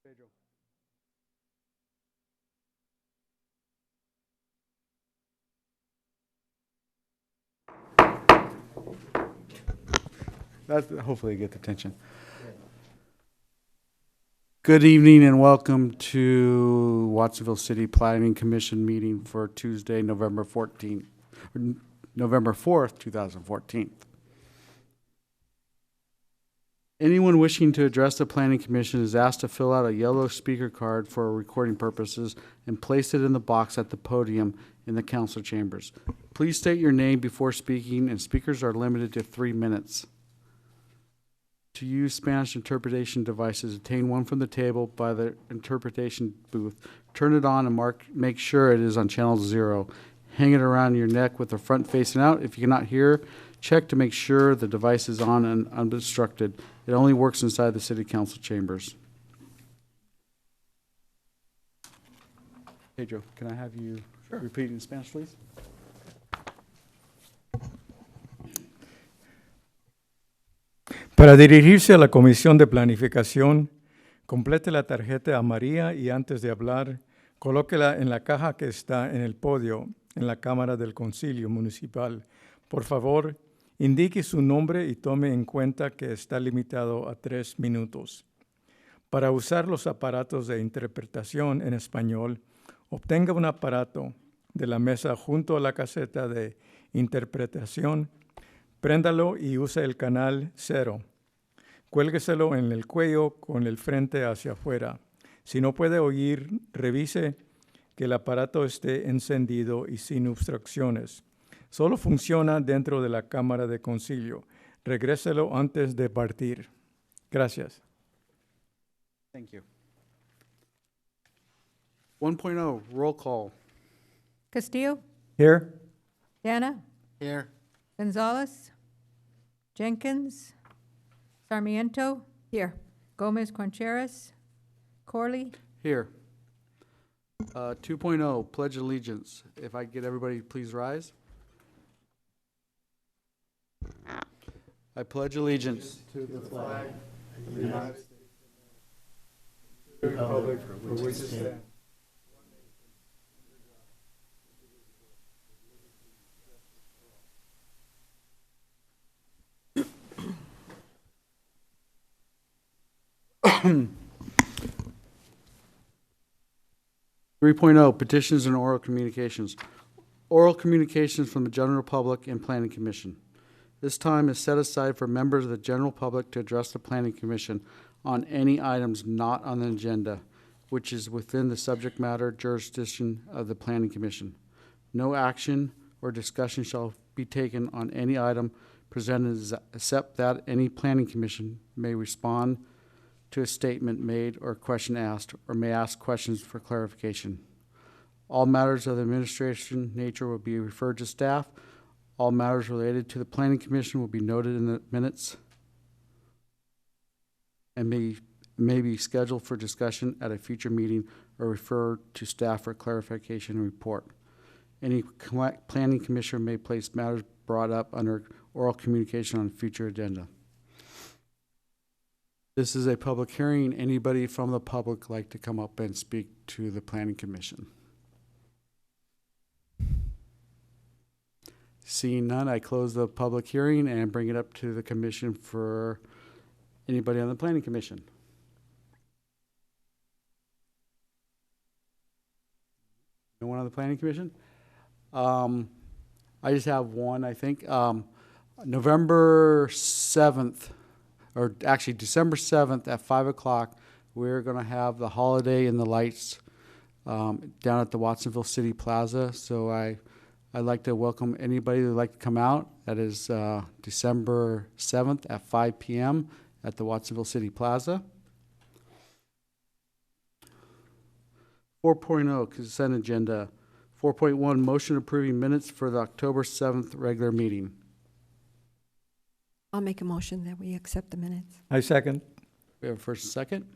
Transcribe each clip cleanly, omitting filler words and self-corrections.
Pedro. That's hopefully get the attention. Good evening and welcome to Watsonville City Planning Commission meeting for Tuesday, November 14th, or November 4th, 2014. Anyone wishing to address the Planning Commission is asked to fill out a yellow speaker card for recording purposes and place it in the box at the podium in the council chambers. Please state your name before speaking, and speakers are limited to 3 minutes. To use Spanish interpretation devices, obtain one from the table by the interpretation booth. Turn it on and make sure it is on channel 0. Hang it around your neck with the front facing out. If you cannot hear, check to make sure the device is on and unobstructed. It only works inside the city council chambers. Pedro, can I have you repeat in Spanish, please? Para dirigirse a la Comisión de Planificación, complete la tarjeta amarilla y antes de hablar, colóquela en la caja que está en el podio en la Cámara del Concilio Municipal. Por favor, indique su nombre y tome en cuenta que está limitado a 3 minutos. Para usar los aparatos de interpretación en español, obtenga un aparato de la mesa junto a la caseta de interpretación, préndalo y use el canal 0. Cuélgueselo en el cuello con el frente hacia afuera. Si no puede oír, revise que el aparato esté encendido y sin obstrucciones. Solo funciona dentro de la Cámara de Concilio. Regréselo antes de partir. Gracias. Thank you. 1.0, roll call. Castillo, Here. Dana, Here. Gonzalez, Jenkins, Sarmiento. Here. Gomez Concheras, Corley. Here. 2.0, Pledge Allegiance. If I get everybody, please rise. I pledge allegiance to the flag of the United States of America, the republic for which it stands. Petitions and oral communications. Oral communications from the general public and planning commission. This time is set aside for members of the general public to address the planning commission on any items not on the agenda, which is within the subject matter jurisdiction of the planning commission. No action or discussion shall be taken on any item presented except that any planning commission may respond to a statement made or a question asked, or may ask questions for clarification. All matters of the administration nature will be referred to staff. All matters related to the planning commission will be noted in the minutes and may be scheduled for discussion at a future meeting or referred to staff for clarification and report. Any planning commissioner may place matters brought up under oral communication on a future agenda. This is a public hearing. Anybody from the public like to come up and speak to the planning commission? Seeing none, I close the public hearing and bring it up to the commission for anybody on the planning commission. No one on the planning commission? I just have one, I think. November 7th, or actually December 7th at 5 o'clock, we're going to have the holiday and the lights down at the Watsonville City Plaza. So I'd like to welcome anybody that would like to come out. That is December 7th at 5 p.m. at the Watsonville City Plaza. 4.0, consent agenda. 4.1, motion approving minutes for the October 7th regular meeting. I'll make a motion that we accept the minutes. I second. We have a first and second.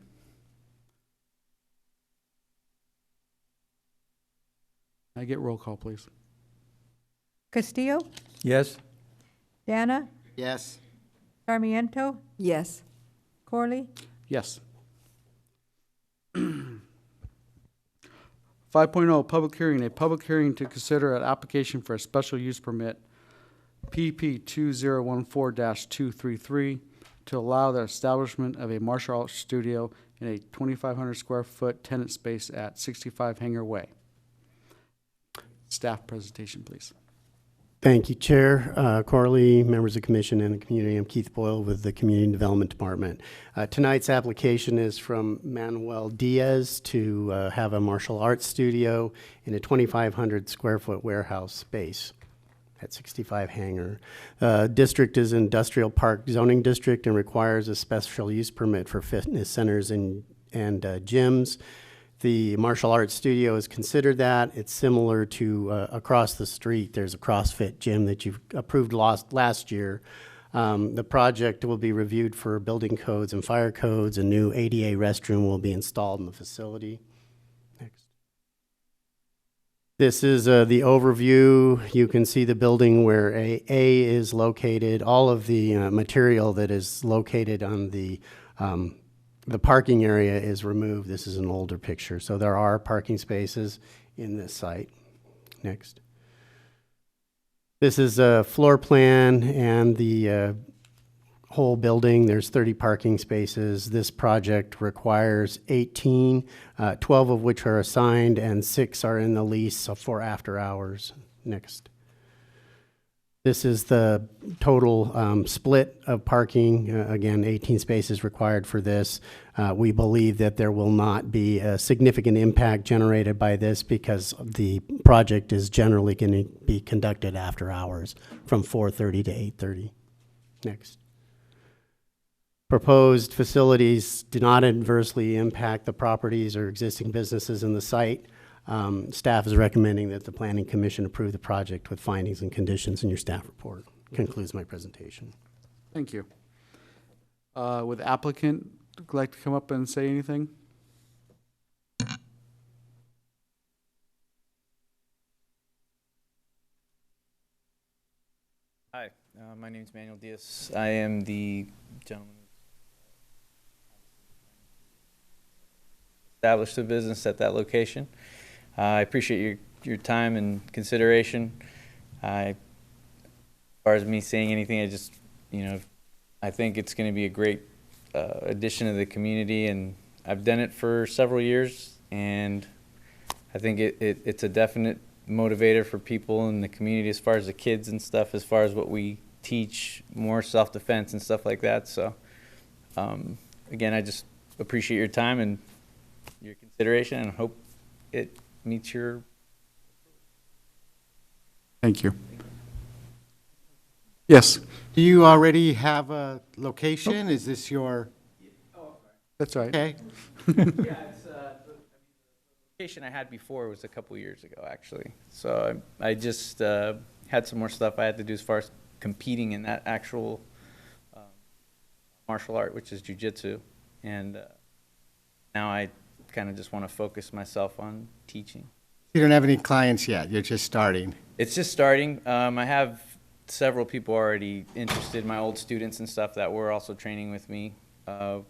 Can I get roll call, please? Castillo, Yes. Dana, Yes. Sarmiento, Yes. Corley. Yes. 5.0, public hearing. A public hearing to consider an application for a special use permit, PP 2014-233, to allow the establishment of a martial arts studio in a 2,500 square foot tenant space at 65 Hanger Way. Staff presentation, please. Thank you, Chair Corley, members of the Commission and the community. I'm Keith Boyle with the Community Development Department. Tonight's application is from Manuel Diaz to have a martial arts studio in a 2,500 square foot warehouse space at 65 Hanger. District is Industrial Park Zoning District and requires a special use permit for fitness centers and gyms. The martial arts studio is considered that. It's similar to across the street. There's a CrossFit gym that you've approved last year. The project will be reviewed for building codes and fire codes. A new ADA restroom will be installed in the facility. Next. This is the overview. You can see the building where A is located. All of the material that is located on the parking area is removed. This is an older picture. So there are parking spaces in this site. Next. This is a floor plan and the whole building. There's 30 parking spaces. This project requires 18, 12 of which are assigned and 6 are in the lease for after hours. Next. This is the total split of parking. Again, 18 spaces required for this. We believe that there will not be a significant impact generated by this because the project is generally going to be conducted after hours from 4:30 to 8:30. Next. Proposed facilities do not adversely impact the properties or existing businesses in the site. Staff is recommending that the Planning Commission approve the project with findings and conditions in your staff report. Concludes my presentation. Thank you. Would the applicant like to come up and say anything? Hi, my name is Manuel Diaz. I am the gentleman who established a business at that location. I appreciate your time and consideration. As far as me saying anything, I just, I think it's going to be a great addition to the community, and I've done it for several years, and I think it's a definite motivator for people in the community as far as the kids and stuff, as far as what we teach, more self-defense and stuff like that. So, again, I just appreciate your time and your consideration, and hope it meets your. Thank you. Yes, Do you already have a location? Is this your, that's right. okay? Yeah, it's the location I had before was a couple years ago, actually. So I just had some more stuff I had to do as far as competing in that actual martial art, which is jiu-jitsu. And now I kind of just want to focus myself on teaching. You don't have any clients yet. You're just starting. It's just starting. I have several people already interested. My old students and stuff that were also training with me are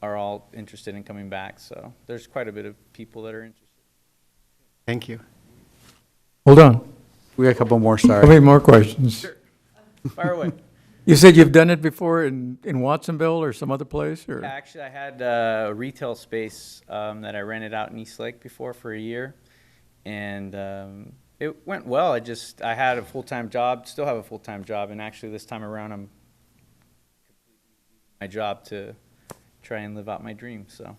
all interested in coming back. So there's quite a bit of people that are interested. Thank you. Hold on. We got a couple more, How sorry. many more questions? Fire away. You said you've done it before in Watsonville or some other place, or? Actually, I had a retail space that I rented out in Eastlake before for a year, and it went well. I had a full-time job, still have a full-time job, and actually this time around I'm completely using my job to try and live out my dream. So,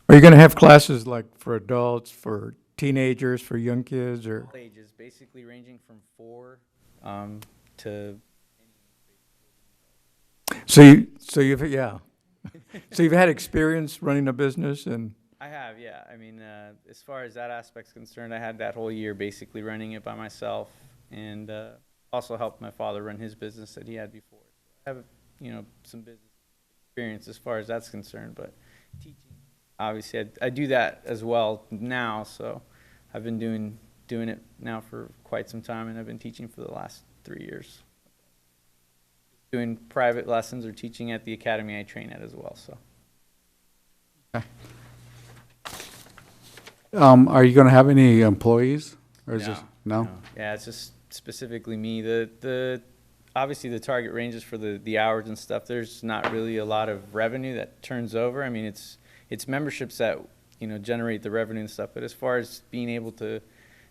Are you going to have classes like for adults, for teenagers, for young kids, or? all ages, basically ranging from 4 to. So you've had experience running a business, and I have, yeah. I mean, as far as that aspect's concerned, I had that whole year basically running it by myself, and also helped my father run his business that he had before. So I have, some business experience as far as that's concerned, but teaching, obviously, I do that as well now. So I've been doing it now for quite some time, and I've been teaching for the last 3 years. Doing private lessons or teaching at the academy I train at as well. So. Are you gonna have any employees? Or is No, this, no? Yeah, it's just specifically me. Obviously the target ranges for the hours and stuff. There's not really a lot of revenue that turns over. I mean, it's memberships that, you know, generate the revenue and stuff. But as far as being able to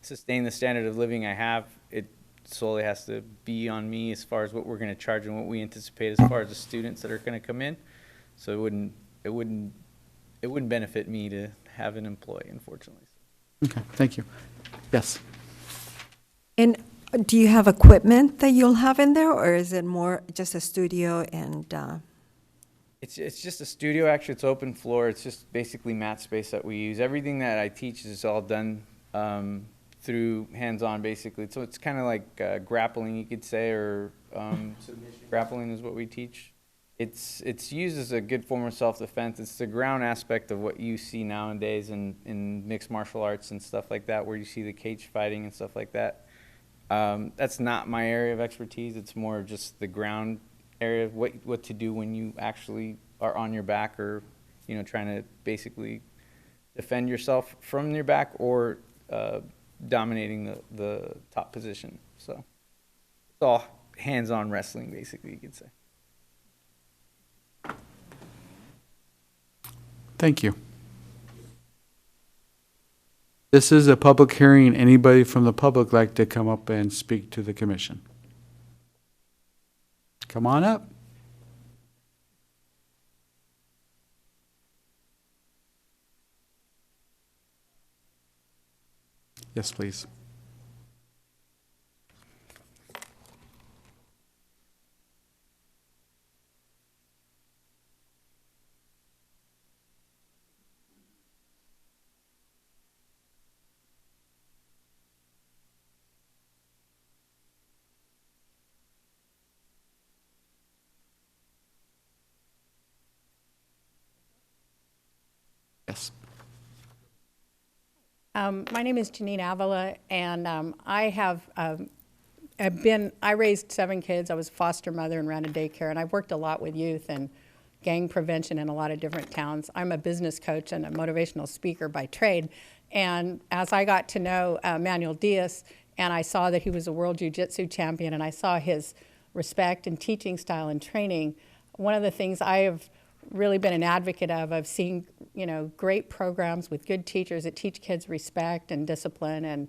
sustain the standard of living I have, it solely has to be on me as far as what we're going to charge and what we anticipate as far as the students that are going to come in. So it wouldn't benefit me to have an employee, unfortunately. Okay, thank you. Yes. And do you have equipment that you'll have in there, or is it more just a studio and, It's just a studio. Actually, it's open floor. It's just basically mat space that we use. Everything that I teach is all done through hands-on, basically. So it's kind of like grappling, you could say, or submission grappling is what we teach. It's used as a good form of self-defense. It's the ground aspect of what you see nowadays in mixed martial arts and stuff like that, where you see the cage fighting and stuff like that. That's not my area of expertise. It's more just the ground area of what to do when you actually are on your back, or, you know, trying to basically defend yourself from your back, or dominating the top position. So it's all hands-on wrestling, basically, you could say. Thank you. This is a public hearing. Anybody from the public like to come up and speak to the commission? Come on up. Yes, please. Yes. My name is Janine Avila, and I raised 7 kids. I was a foster mother and ran a daycare, and I've worked a lot with youth and gang prevention in a lot of different towns. I'm a business coach and a motivational speaker by trade, and as I got to know Manuel Diaz, and I saw that he was a world jiu-jitsu champion, and I saw his respect and teaching style and training, one of the things I have really been an advocate of seeing, you know, great programs with good teachers that teach kids respect and discipline and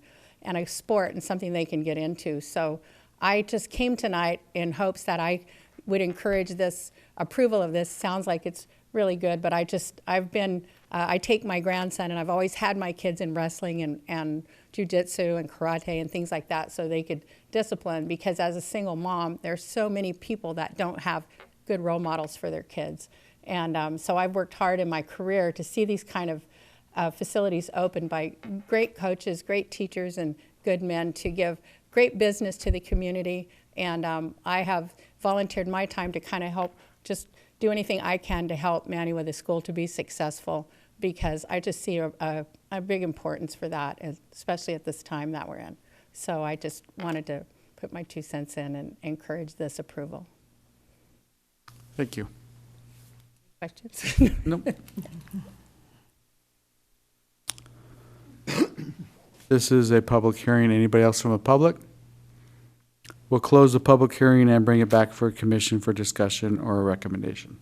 a sport and something they can get into. So I just came tonight in hopes that I would encourage this approval of this. Sounds like it's really good, but I take my grandson, and I've always had my kids in wrestling and jiu-jitsu and karate and things like that, so they could discipline, because as a single mom, there's so many people that don't have good role models for their kids. And so I've worked hard in my career to see these kind of facilities opened by great coaches, great teachers, and good men to give great business to the community. And I have volunteered my time to kind of help, just do anything I can to help Manny with the school to be successful, because I just see a big importance for that, especially at this time that we're in. So I just wanted to put my 2 cents in and encourage this approval. Thank you. Questions? Nope. This is a public hearing. Anybody else from the public? We'll close the public hearing and bring it back for commission for discussion or a recommendation.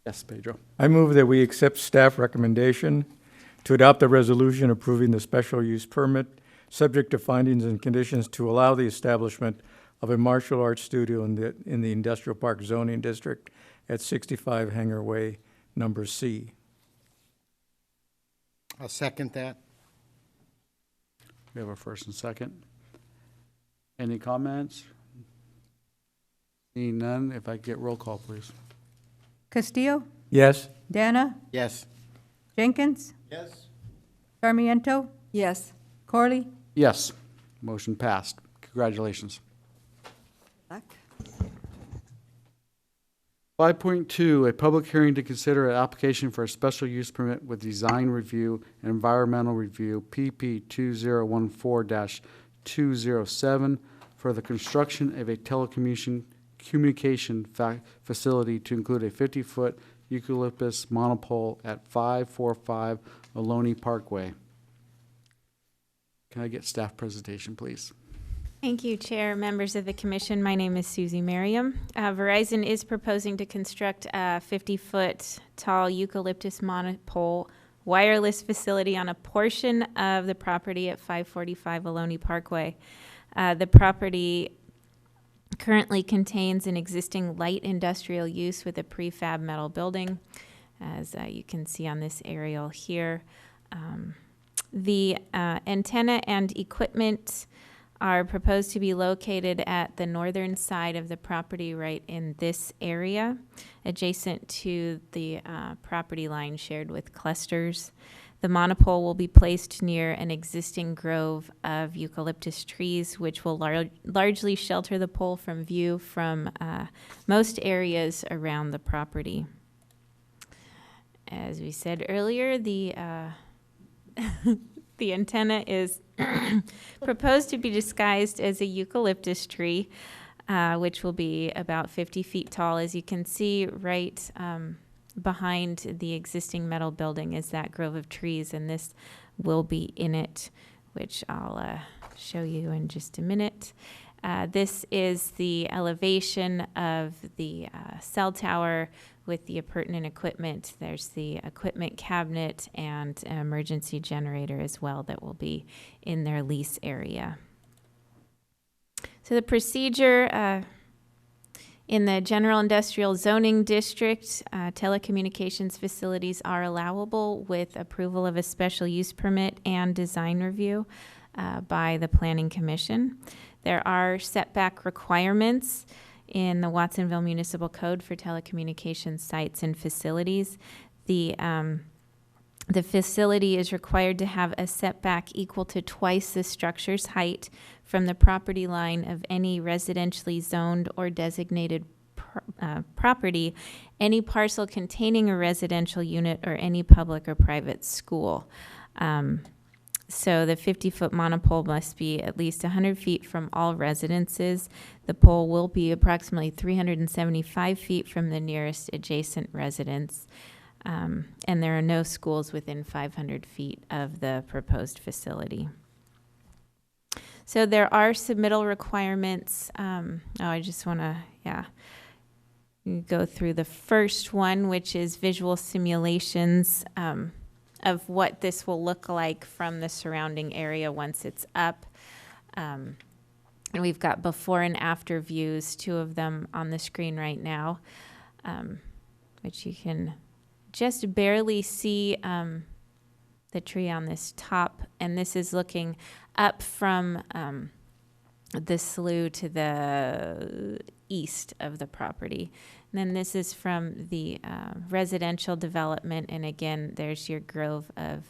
Yes, Pedro. I move that we accept staff recommendation to adopt a resolution approving the special use permit, subject to findings and conditions, to allow the establishment of a martial arts studio in the Industrial Park zoning district at 65 Hanger Way, number C. I'll second that. We have a first and second. Any comments? Seeing none, if I get roll call, please. Castillo, Yes? Dana, Yes. Jenkins, Yes. Sarmiento, yes? Corley. Yes, motion passed. Congratulations. Luck. 5.2, a public hearing to consider an application for a special use permit with design review and environmental review, PP 2014-207, for the construction of a telecommunication facility to include a 50-foot eucalyptus monopole at 545 Ohlone Parkway. Can I get staff presentation, please? Thank you, Chair, members of the commission. My name is Susie Merriam. Verizon is proposing to construct a 50-foot tall eucalyptus monopole wireless facility on a portion of the property at 545 Ohlone Parkway. The property currently contains an existing light industrial use with a prefab metal building, as you can see on this aerial here. The antenna and equipment are proposed to be located at the northern side of the property, right in this area, adjacent to the property line shared with clusters. The monopole will be placed near an existing grove of eucalyptus trees, which will largely shelter the pole from view from most areas around the property. As we said earlier, the the antenna is proposed to be disguised as a eucalyptus tree, which will be about 50 feet tall. As you can see right behind the existing metal building is that grove of trees, and this will be in it, which I'll show you in just a minute. This is the elevation of the cell tower with the pertinent equipment. There's the equipment cabinet and an emergency generator as well that will be in their lease area. So the procedure in the general industrial zoning district, telecommunications facilities are allowable with approval of a special use permit and design review by the Planning Commission. There are setback requirements in the Watsonville Municipal Code for telecommunications sites and facilities. The facility is required to have a setback equal to twice the structure's height from the property line of any residentially zoned or designated property, any parcel containing a residential unit, or any public or private school. So the 50-foot monopole must be at least 100 feet from all residences. The pole will be approximately 375 feet from the nearest adjacent residence. And there are no schools within 500 feet of the proposed facility. So there are submittal requirements. I just want to, go through the first one, which is visual simulations of what this will look like from the surrounding area once it's up. And we've got before and after views, two of them on the screen right now, which you can just barely see the tree on this top. And this is looking up from the slough to the east of the property. And then this is from the residential development. And again, there's your grove of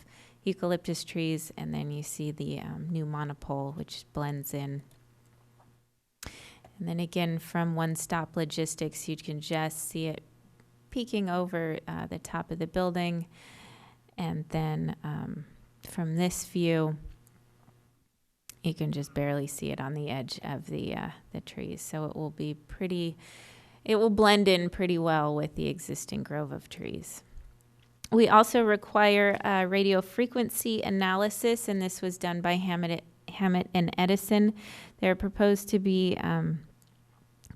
eucalyptus trees. And then you see the new monopole, which blends in. And then again, from One Stop Logistics, you can just see it peeking over the top of the building. And then from this view, you can just barely see it on the edge of the trees. So it will be it will blend in pretty well with the existing grove of trees. We also require radio frequency analysis, and this was done by Hammett and Edison. They're proposed to be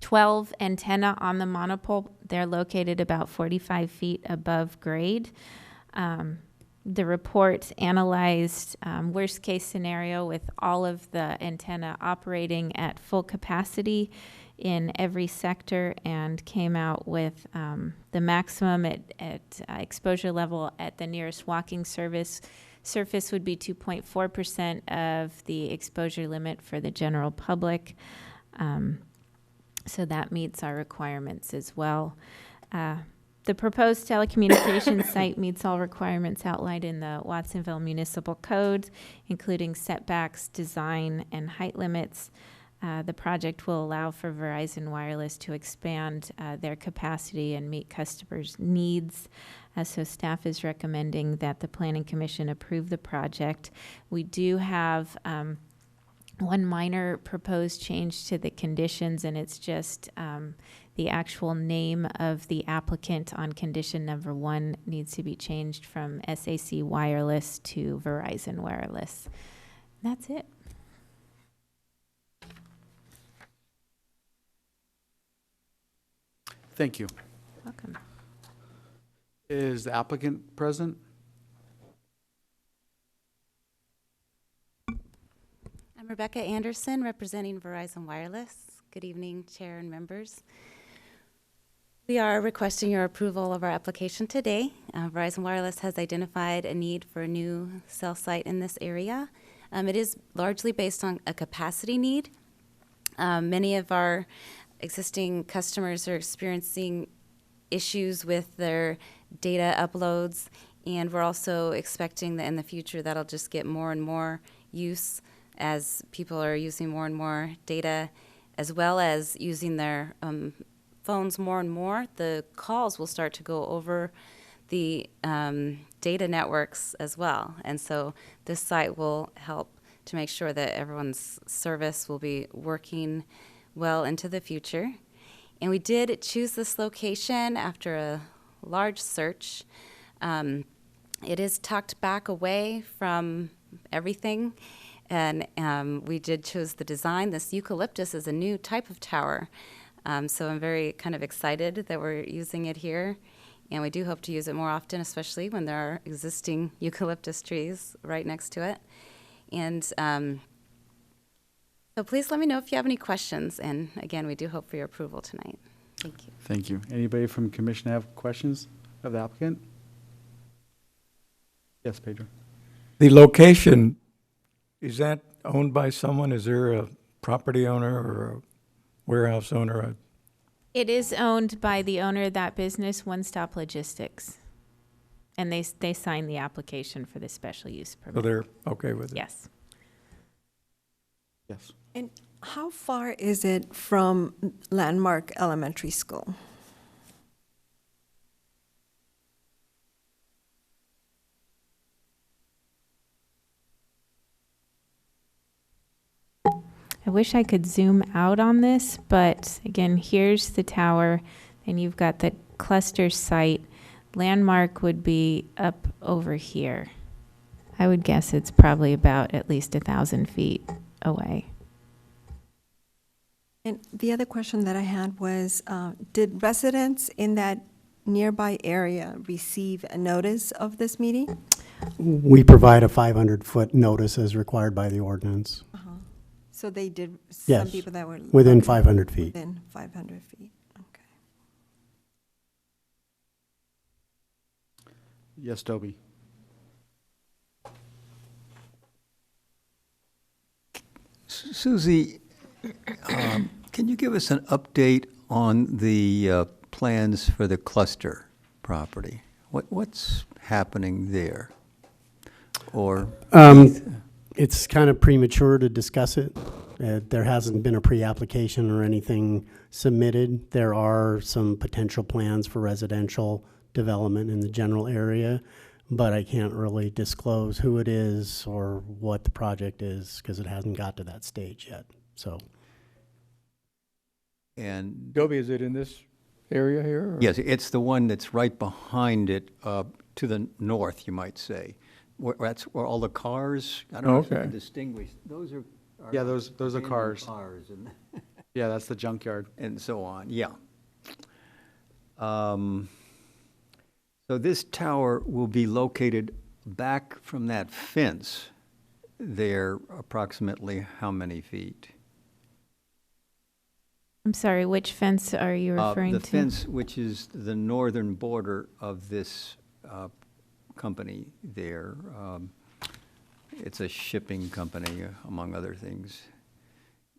12 antenna on the monopole. They're located about 45 feet above grade. The report analyzed worst case scenario with all of the antenna operating at full capacity in every sector, and came out with the maximum at exposure level at the nearest walking surface would be 2.4% of the exposure limit for the general public. So that meets our requirements as well. The proposed telecommunications site meets all requirements outlined in the Watsonville Municipal Code, including setbacks, design, and height limits. The project will allow for Verizon Wireless to expand their capacity and meet customers' needs. So staff is recommending that the Planning Commission approve the project. We do have one minor proposed change to the conditions, and it's just the actual name of the applicant on condition number 1 needs to be changed from SAC Wireless to Verizon Wireless. That's it. Thank you. Welcome. Is the applicant present? I'm Rebecca Anderson, representing Verizon Wireless. Good evening, Chair and members. We are requesting your approval of our application today. Verizon Wireless has identified a need for a new cell site in this area. It is largely based on a capacity need. Many of our existing customers are experiencing issues with their data uploads, and we're also expecting that in the future that'll just get more and more use as people are using more and more data, as well as using their phones more and more. The calls will start to go over the data networks as well. And so this site will help to make sure that everyone's service will be working well into the future. And we did choose this location after a large search. It is tucked back away from everything. And we did choose the design. This eucalyptus is a new type of tower. So I'm very kind of excited that we're using it here. And we do hope to use it more often, especially when there are existing eucalyptus trees right next to it. And so please let me know if you have any questions. And again, we do hope for your approval tonight. Thank you. Thank you. Anybody from the commission have questions of the applicant? Yes, Pedro. The location, is that owned by someone? Is there a property owner or a warehouse owner? It is owned by the owner of that business, One Stop Logistics. And they signed the application for the special use So permit. they're okay with it? Yes. Yes. And how far is it from Landmark Elementary School? I wish I could zoom out on this, but again, here's the tower, and you've got the cluster site. Landmark would be up over here. I would guess it's probably about at least 1,000 feet away. And the other question that I had was, did residents in that nearby area receive a notice of this meeting? We provide a 500-foot notice as required by the ordinance, So they did, some Yes, people that were. within 500 feet. Within 500 feet, okay. Yes, Dobie. Susie, can you give us an update on the plans for the cluster property? What's happening there? Or It's kind of premature to discuss it. There hasn't been a pre-application or anything submitted. There are some potential plans for residential development in the general area, but I can't really disclose who it is or what the project is because it hasn't got to that stage yet. So, and Gobi, is it in this area here? Or? yes, it's the one that's right behind it, to the north, you might say. That's where all the cars. I don't know if you Okay. can distinguish. Those are Yeah, those are abandoned cars. Cars and Yeah, that's the junkyard. and so on. Yeah. So this tower will be located back from that fence there, approximately how many feet? I'm sorry, which fence are you referring The to? fence, which is the northern border of this company there. It's a shipping company, among other things.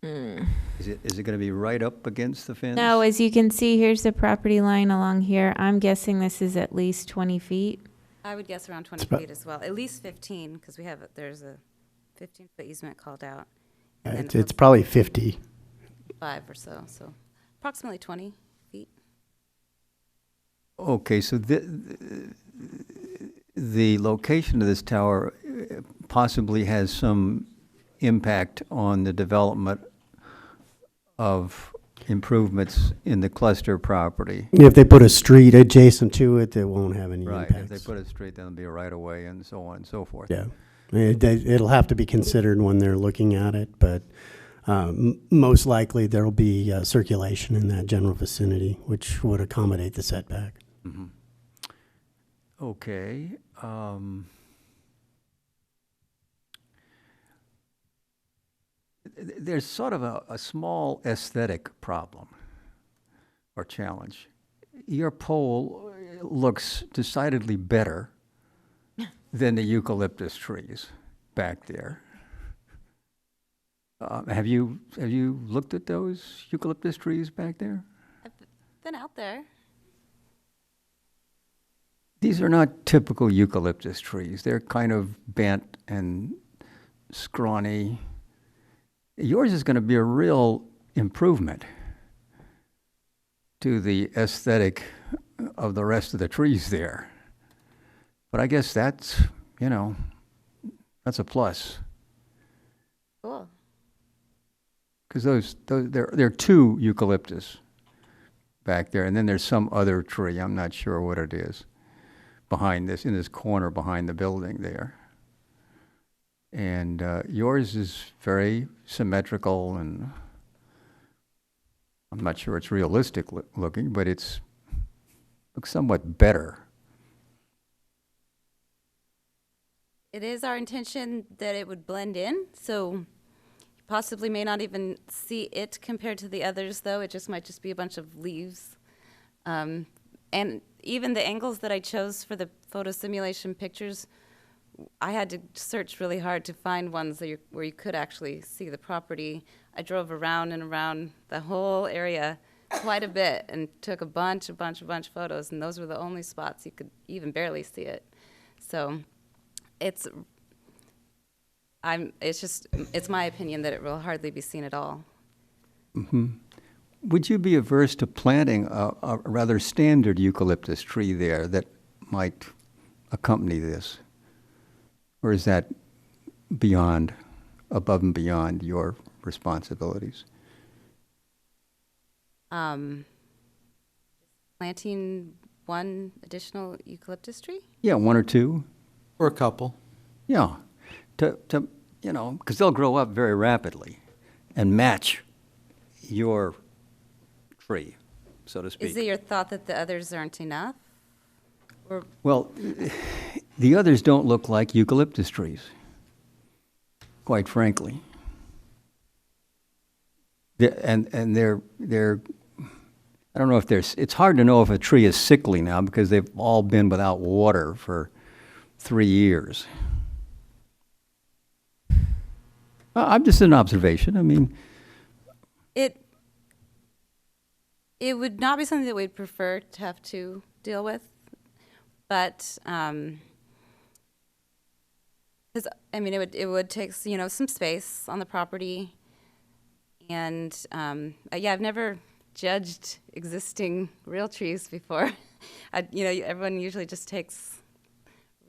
Is it going to be right up against the fence? No, as you can see, here's the property line along here. I'm guessing this is at least 20 feet. I would guess around 20 about- feet as well, at least 15, because there's a 15-foot easement called out. And then it's probably 50. 5 or so approximately 20 feet. Okay, so the location of this tower possibly has some impact on the development of improvements in the cluster property. If they put a street adjacent to it, it won't have any Right, impact. if they put it straight, then it'll be a right-of-way and so on and so forth. Yeah. It'll have to be considered when they're looking at it, but most likely there will be circulation in that general vicinity, which would accommodate the setback. Okay. There's sort of a small aesthetic problem or challenge. Your pole looks decidedly better than the eucalyptus trees back there. Have you looked at those eucalyptus trees back there? I've been out there. These are not typical eucalyptus trees. They're kind of bent and scrawny. Yours is going to be a real improvement to the aesthetic of the rest of the trees there. But I guess that's, that's a plus. Cool. Because there are two eucalyptus back there, and then there's some other tree, I'm not sure what it is, behind this, in this corner behind the building there. And yours is very symmetrical, and I'm not sure it's realistic looking, but looks somewhat better. It is our intention that it would blend in, so you possibly may not even see it compared to the others, though. It just might just be a bunch of leaves. And even the angles that I chose for the photo simulation pictures, I had to search really hard to find ones that where you could actually see the property. I drove around and around the whole area quite a bit and took a bunch of photos, and those were the only spots you could even barely see it. So it's my opinion that it will hardly be seen at all. Mm-hmm. Would you be averse to planting a rather standard eucalyptus tree there that might accompany this? Or is that above and beyond your responsibilities? Planting one additional eucalyptus tree? Yeah, one or two. Or a couple. Yeah, because they'll grow up very rapidly and match your tree, so to speak. Is it your thought that the others aren't enough? Or Well, the others don't look like eucalyptus trees, quite frankly. And they're I don't know if it's hard to know if a tree is sickly now because they've all been without water for 3 years. I'm just an observation. I mean, it would not be something that we'd prefer to have to deal with, but because it would take some space on the property, and I've never judged existing real trees before. Everyone usually just takes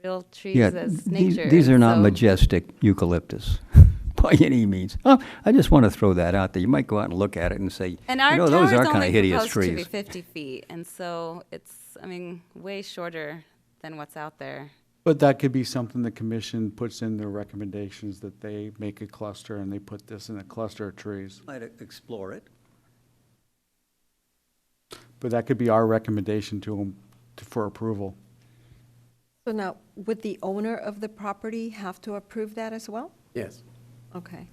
real trees as nature. These are not majestic eucalyptus by any means. I just want to throw that out there. You might go out and look at it and say, and our those are tower kind of is only hideous proposed to be trees. 50 feet, and so it's way shorter than what's out there. But that could be something the commission puts in their recommendations, that they make a cluster and they put this in a cluster of trees. Might explore it. But that could be our recommendation to them for approval. So now, would the owner of the property have to approve that as well? Yes. Okay.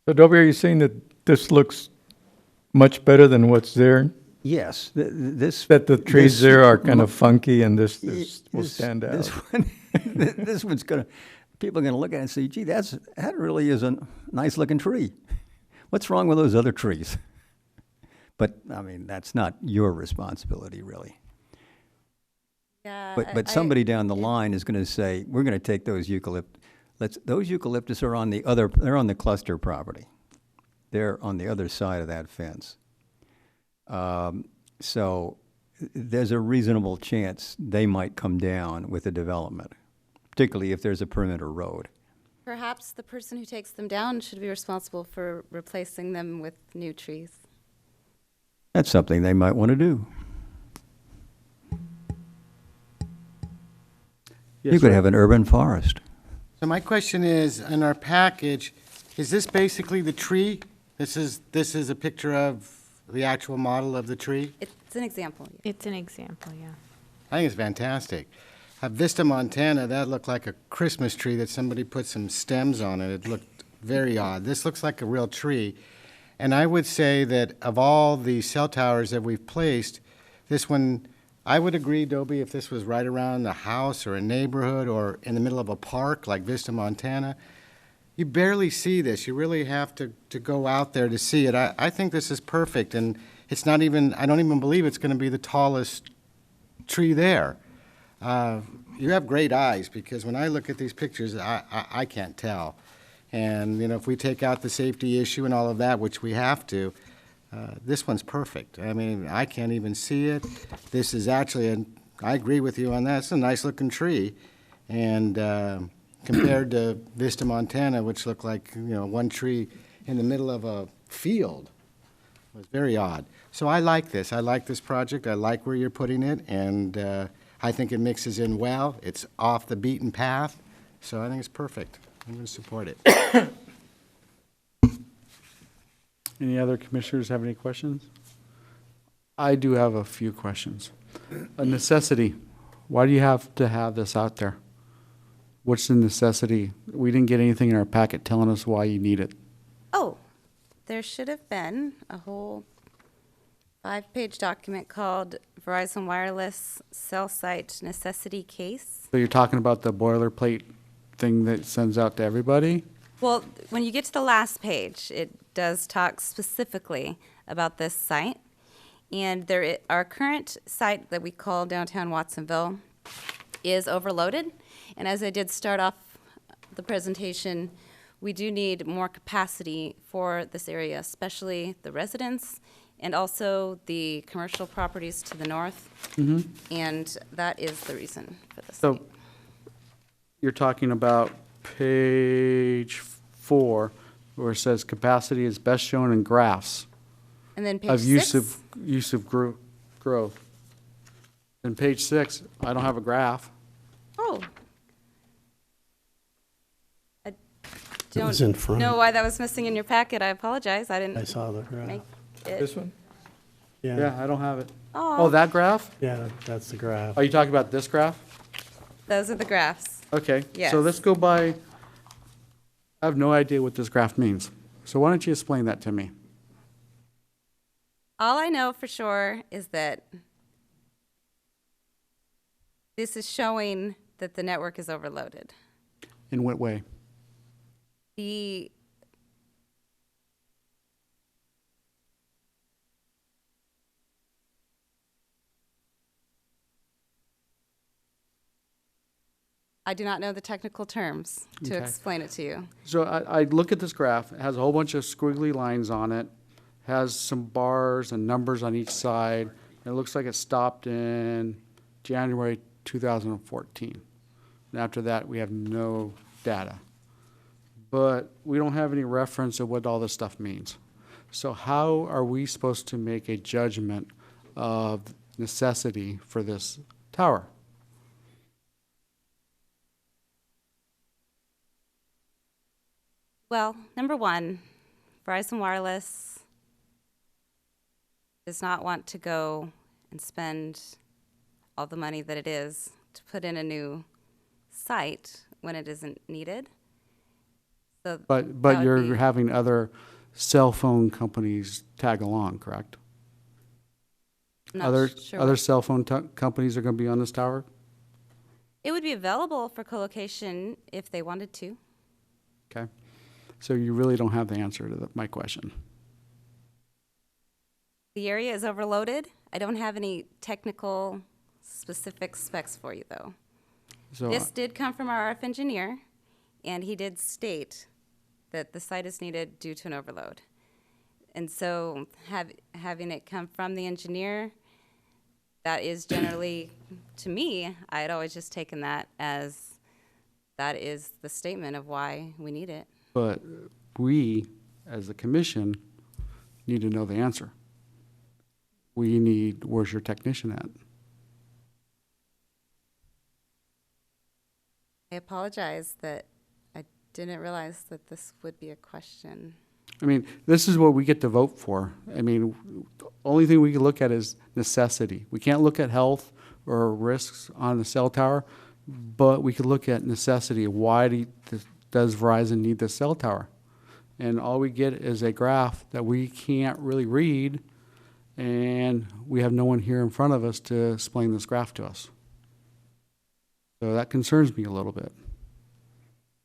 So W, are you saying that this looks much better than what's there? Yes, this. That the trees this- there are kind of funky and this will stand out? This one, this one's people are gonna look at it and say, gee, that really is a nice looking tree. What's wrong with those other trees? But, that's not your responsibility, really. Yeah, But somebody down the line is gonna say, we're gonna take those those eucalyptus are they're on the cluster property. They're on the other side of that fence. So there's a reasonable chance they might come down with the development, particularly if there's a perimeter road. Perhaps the person who takes them down should be responsible for replacing them with new trees. That's something they might want to do. You Yes, could sir. have an urban forest. So my question is, in our package, is this basically the tree? This is a picture of the actual model of the tree? It's an example. It's an example, yeah. I think it's fantastic. Vista, Montana, that looked like a Christmas tree that somebody put some stems on it. It looked very odd. This looks like a real tree. And I would say that of all the cell towers that we've placed, this one, I would agree, Dobie, if this was right around a house or a neighborhood or in the middle of a park like Vista, Montana, you barely see this. You really have to go out there to see it. I think this is perfect, and it's not even, I don't even believe it's going to be the tallest tree there. You have great eyes, because when I look at these pictures, I can't tell. And, you know, if we take out the safety issue and all of that, which we have to, this one's perfect. I mean, I can't even see it. This is actually, I agree with you on that, it's a nice-looking tree. And compared to Vista, Montana, which looked like, you know, one tree in the middle of a field, it was very odd. So I like this. I like this project. I like where you're putting it, and I think it mixes in well. It's off the beaten path, so I think it's perfect. I'm going to support it. Any other commissioners have any questions? I do have a few questions. A necessity. Why do you have to have this out there? What's the necessity? We didn't get anything in our packet telling us why you need it. Oh, there should have been a whole 5-page document called Verizon Wireless Cell Site Necessity Case. So you're talking about the boilerplate thing that sends out to everybody? Well, when you get to the last page, it does talk specifically about this site. And our current site that we call downtown Watsonville is overloaded. And as I did start off the presentation, we do need more capacity for this area, especially the residents and also the commercial properties to the north. And that is the reason for this. So you're talking about page 4, where it says capacity is best shown in graphs And then page of 6. use of growth. And page 6, I don't have a graph. Oh. I It was in front. don't know why that was missing in your packet. I apologize. I didn't I saw the graph. make it. This one? Yeah, I don't have it. Oh, Oh, that graph? Yeah, that's the graph. Are you talking about this graph? those are the graphs. Okay. Yes. So let's go by, I have no idea what this graph means. So why don't you explain that to me? All I know for sure is that this is showing that the network is overloaded. In what way? The I do not know the technical terms to Okay. explain it to you. So I look at this graph, it has a whole bunch of squiggly lines on it, has some bars and numbers on each side, and it looks like it stopped in January 2014. And after that, we have no data. But we don't have any reference of what all this stuff means. So how are we supposed to make a judgment of necessity for this tower? Well, number one, Verizon Wireless does not want to go and spend all the money that it is to put in a new site when it isn't needed. So But that would you're be- having other cell phone companies tag along, correct? I'm not Other sure other what- cell phone companies are going to be on this tower? It would be available for co-location if they wanted to. Okay. So you really don't have the answer to my question. The area is overloaded. I don't have any technical specific specs for you, though. So This did come from our RF engineer, and he did state that the site is needed due to an overload. And so having it come from the engineer, that is generally, to me, I had always just taken that as that is the statement of why we need it. but we, as the commission, need to know the answer. We need, where's your technician at? I apologize that I didn't realize that this would be a question. I mean, this is what we get to vote for. I mean, the only thing we can look at is necessity. We can't look at health or risks on the cell tower, but we could look at necessity. Why does Verizon need the cell tower? And all we get is a graph that we can't really read, and we have no one here in front of us to explain this graph to us. So that concerns me a little bit.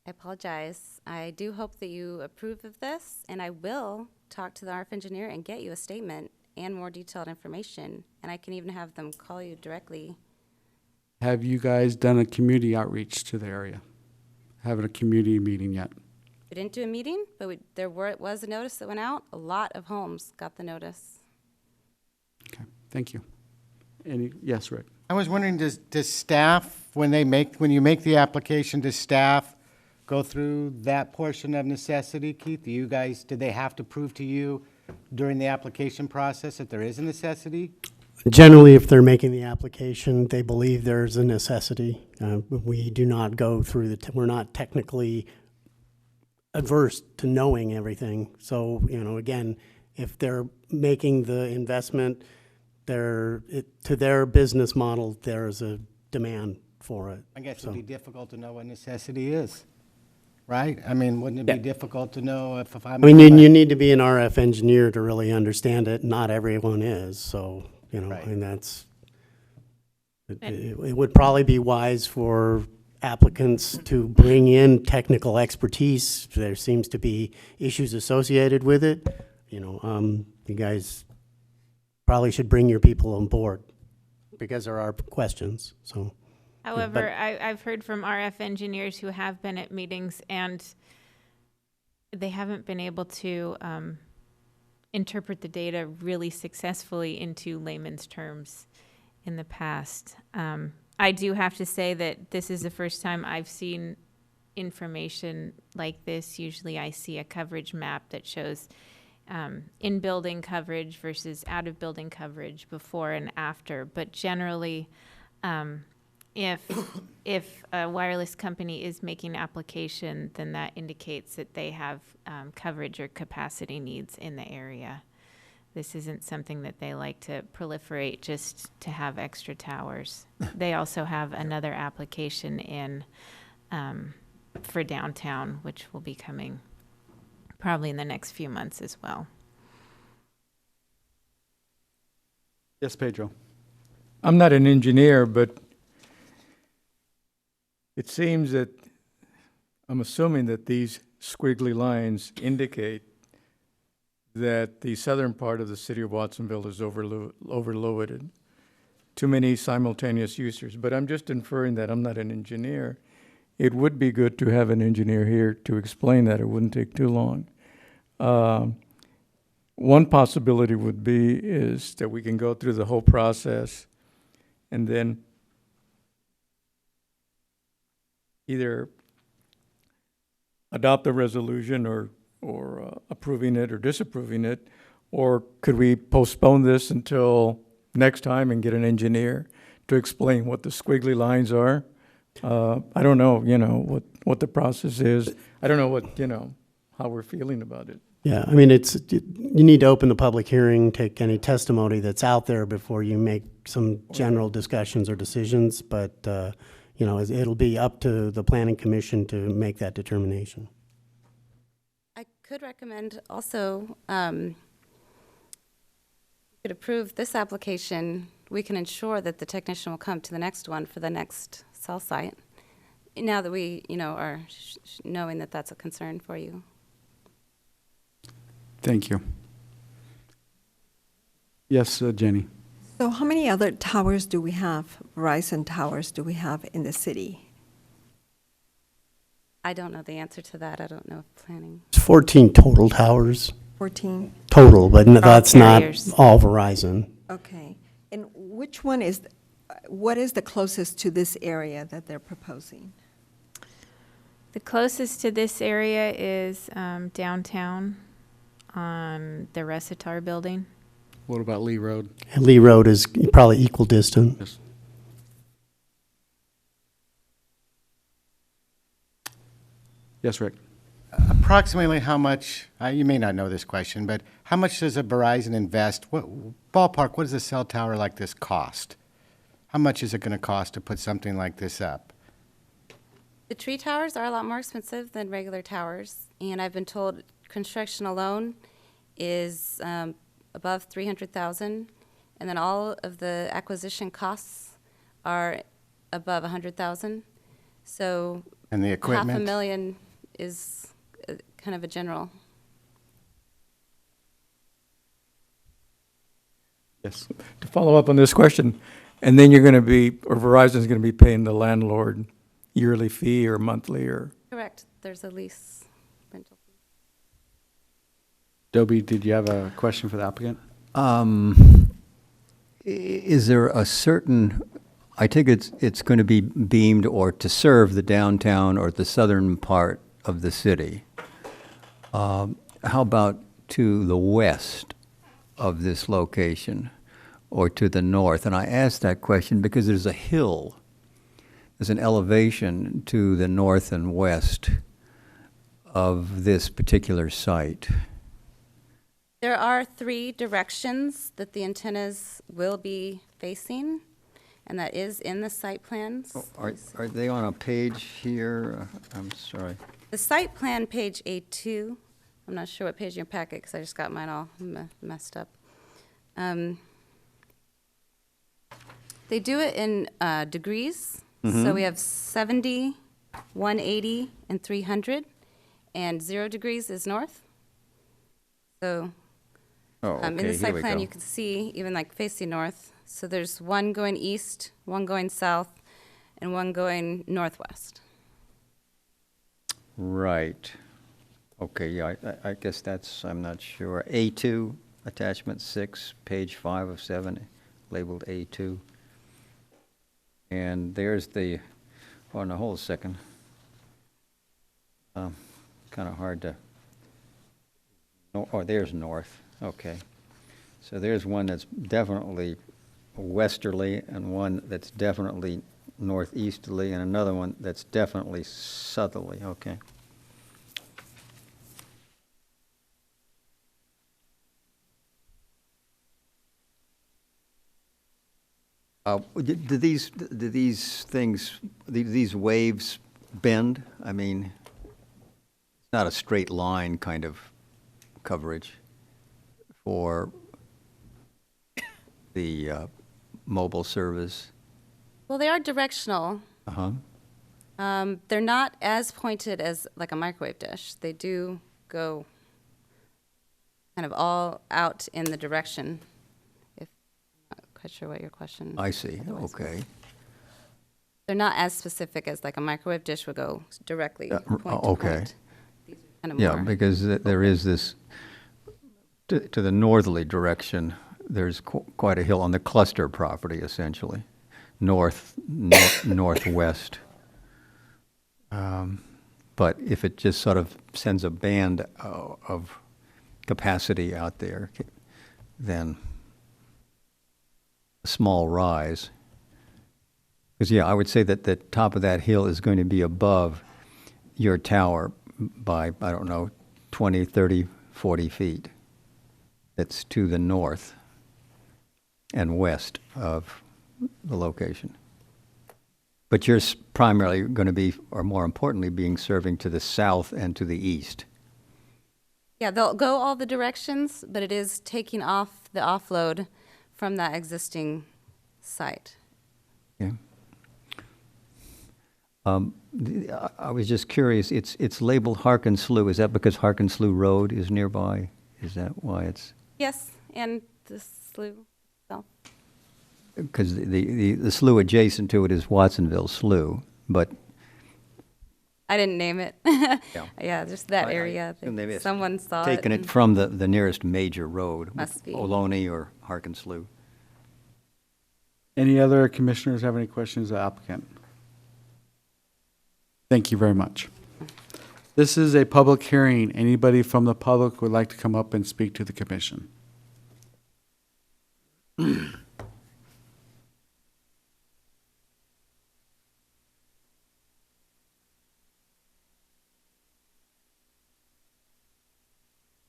I apologize. I do hope that you approve of this, and I will talk to the RF engineer and get you a statement and more detailed information, and I can even have them call you directly. Have you guys done a community outreach to the area? Having a community meeting yet? We didn't do a meeting, but there was a notice that went out. A lot of homes got the notice. Okay, thank you. Yes, Rick? I was wondering, does staff, when you make the application, does staff go through that portion of necessity, Keith? Did they have to prove to you during the application process that there is a necessity? Generally, if they're making the application, they believe there's a necessity. We do not go through we're not technically adverse to knowing everything. So, again, if they're making the investment, to their business model, there's a demand for it. I guess it'd be difficult to know what necessity is, right? I mean, wouldn't it be difficult to know if I'm... I mean, you need to be an RF engineer to really understand it. Not everyone is, so, Right. and that's... It would probably be wise for applicants to bring in technical expertise. There seems to be issues associated with it. You guys probably should bring your people on board because there are questions, so... However, I've heard from RF engineers who have been at meetings, and they haven't been able to interpret the data really successfully into layman's terms in the past. I do have to say that this is the first time I've seen information like this. Usually I see a coverage map that shows in-building coverage versus out-of-building coverage before and after, but generally, if a wireless company is making an application, then that indicates that they have coverage or capacity needs in the area. This isn't something that they like to proliferate just to have extra towers. They also have another application in for downtown, which will be coming probably in the next few months as well. Yes, Pedro? I'm not an engineer, but it seems that, I'm assuming that these squiggly lines indicate that the southern part of the city of Watsonville is overloaded. Too many simultaneous users, but I'm just inferring that. I'm not an engineer. It would be good to have an engineer here to explain that. It wouldn't take too long. One possibility would be is that we can go through the whole process and then either adopt the resolution or approving it or disapproving it, or could we postpone this until next time and get an engineer to explain what the squiggly lines are? I don't know, what the process is. I don't know how we're feeling about it. Yeah, I mean, you need to open the public hearing, take any testimony that's out there before you make some general discussions or decisions, but, it'll be up to the planning commission to make that determination. I could recommend also, you could approve this application. We can ensure that the technician will come to the next one for the next cell site, now that we, are knowing that that's a concern for you. Thank you. Yes, Jenny? So how many other towers do we have, Verizon towers do we have in the city? I don't know the answer to that. I don't know if planning. It's 14 total towers, 14? total, but that's not carriers. all Verizon. Okay. And which one what is the closest to this area that they're proposing? The closest to this area is downtown on the Recitar building. What about Lee Road? And Lee Road is probably equal distance. Yes. Yes, Rick? Approximately how much, you may not know this question, but how much does a Verizon invest? What ballpark, what does a cell tower like this cost? How much is it going to cost to put something like this up? The tree towers are a lot more expensive than regular towers, and I've been told construction alone is above 300,000, and then all of the acquisition costs are above 100,000. So And the equipment? $500,000 is kind of a general. Yes. To follow up on this question, and then you're going to be, or Verizon's going to be paying the landlord yearly fee or monthly or? Correct. There's a lease rental fee. Dobie, did you have a question for the applicant? Is there a certain, I think it's going to be beamed or to serve the downtown or the southern part of the city. How about to the west of this location or to the north? And I ask that question because there's a hill, there's an elevation to the north and west of this particular site. There are 3 directions that the antennas will be facing, and that is in the site plans. Are they on a page here? I'm sorry. The site plan, page A2, I'm not sure what page in your packet, because I just got mine all messed up. They do it in degrees. So we have 70, 180, and 300, and 0 degrees is north. So in the Here site we plan, go. you can see, even like facing north, so there's one going east, one going south, and one going northwest. Right. Okay, yeah, I guess that's, I'm not sure. A2, attachment 6, page 5 of 7, labeled A2. And there's the, oh, no, hold a second. Kind of hard to, oh, there's north, okay. So there's one that's definitely westerly and one that's definitely northeasterly and another one that's definitely southerly, okay. Do these things, these waves bend? I mean, it's not a straight line kind of coverage for the mobile service. Well, they are directional. Uh-huh. They're not as pointed as like a microwave dish. They do go kind of all out in the direction. If I'm not quite sure what your question. I see, otherwise was. okay. They're not as specific as like a microwave dish would go directly point to okay. point. These are kind of Yeah, more. because there is this, to the northerly direction, there's quite a hill on the cluster property, essentially, northwest. But if it just sort of sends a band of capacity out there, then a small rise. Because, yeah, I would say that the top of that hill is going to be above your tower by, I don't know, 20, 30, 40 feet. That's to the north and west of the location. But you're primarily going to be, or more importantly, being serving to the south and to the east. Yeah, they'll go all the directions, but it is taking off the offload from that existing site. Okay. I was just curious, it's labeled Harkin Slough. Is that because Harkin Slough Road is nearby? Is that why it's? Yes, and the slough itself. Because the slough adjacent to it is Watsonville Slough, but I didn't name it. Yeah, just that area. assume they must Someone saw taken it. it from the nearest major road. Must be. Ohlone or Harkin Slough. Any other commissioners have any questions of the applicant? Thank you very much. This is a public hearing. Anybody from the public would like to come up and speak to the commission?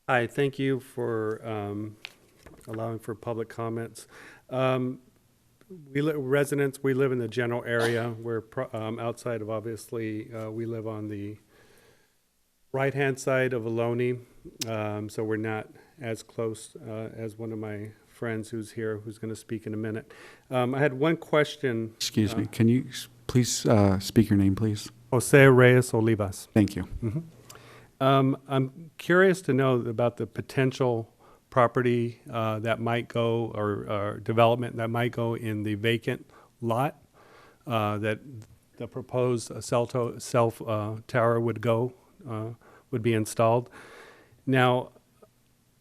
Hi, thank you for allowing for public comments. Residents, we live in the general area. We're outside of, obviously, we live on the right-hand side of Ohlone, so we're not as close as one of my friends who's here, who's going to speak in a minute. I had one question. Excuse me, can you please speak your name, please? Jose Reyes Olivas. Thank you. I'm curious to know about the potential property that might go, or development that might go in the vacant lot that the proposed cell tower would be installed. Now,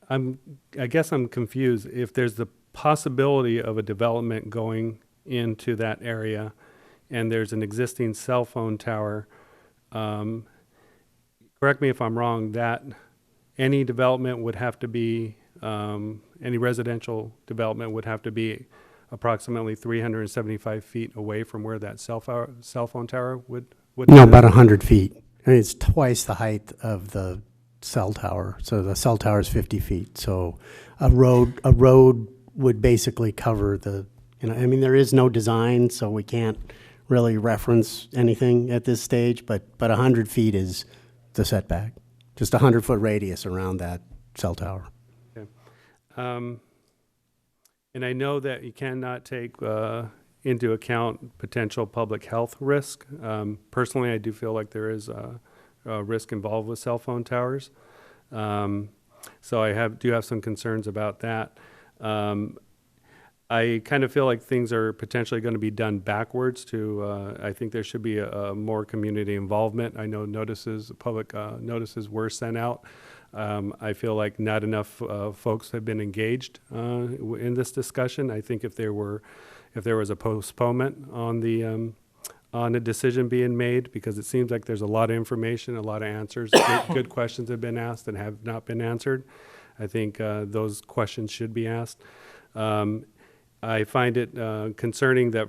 I guess I'm confused. If there's the possibility of a development going into that area and there's an existing cell phone tower, correct me if I'm wrong, that any development would have to be, any residential development would have to be approximately 375 feet away from where that cell phone tower would No, about 100 feet. I mean, it's twice the height of the cell tower. So the cell tower is 50 feet. So a road would basically cover the, I mean, there is no design, so we can't really reference anything at this stage, but 100 feet is the setback. Just a 100-foot radius around that cell tower. Okay. And I know that you cannot take into account potential public health risk. Personally, I do feel like there is a risk involved with cell phone towers. So I do have some concerns about that. I kind of feel like things are potentially going to be done backwards to, I think there should be a more community involvement. I know public notices were sent out. I feel like not enough folks have been engaged in this discussion. I think if there was a postponement on a decision being made, because it seems like there's a lot of information, a lot of answers, good questions have been asked and have not been answered. I think those questions should be asked. I find it concerning that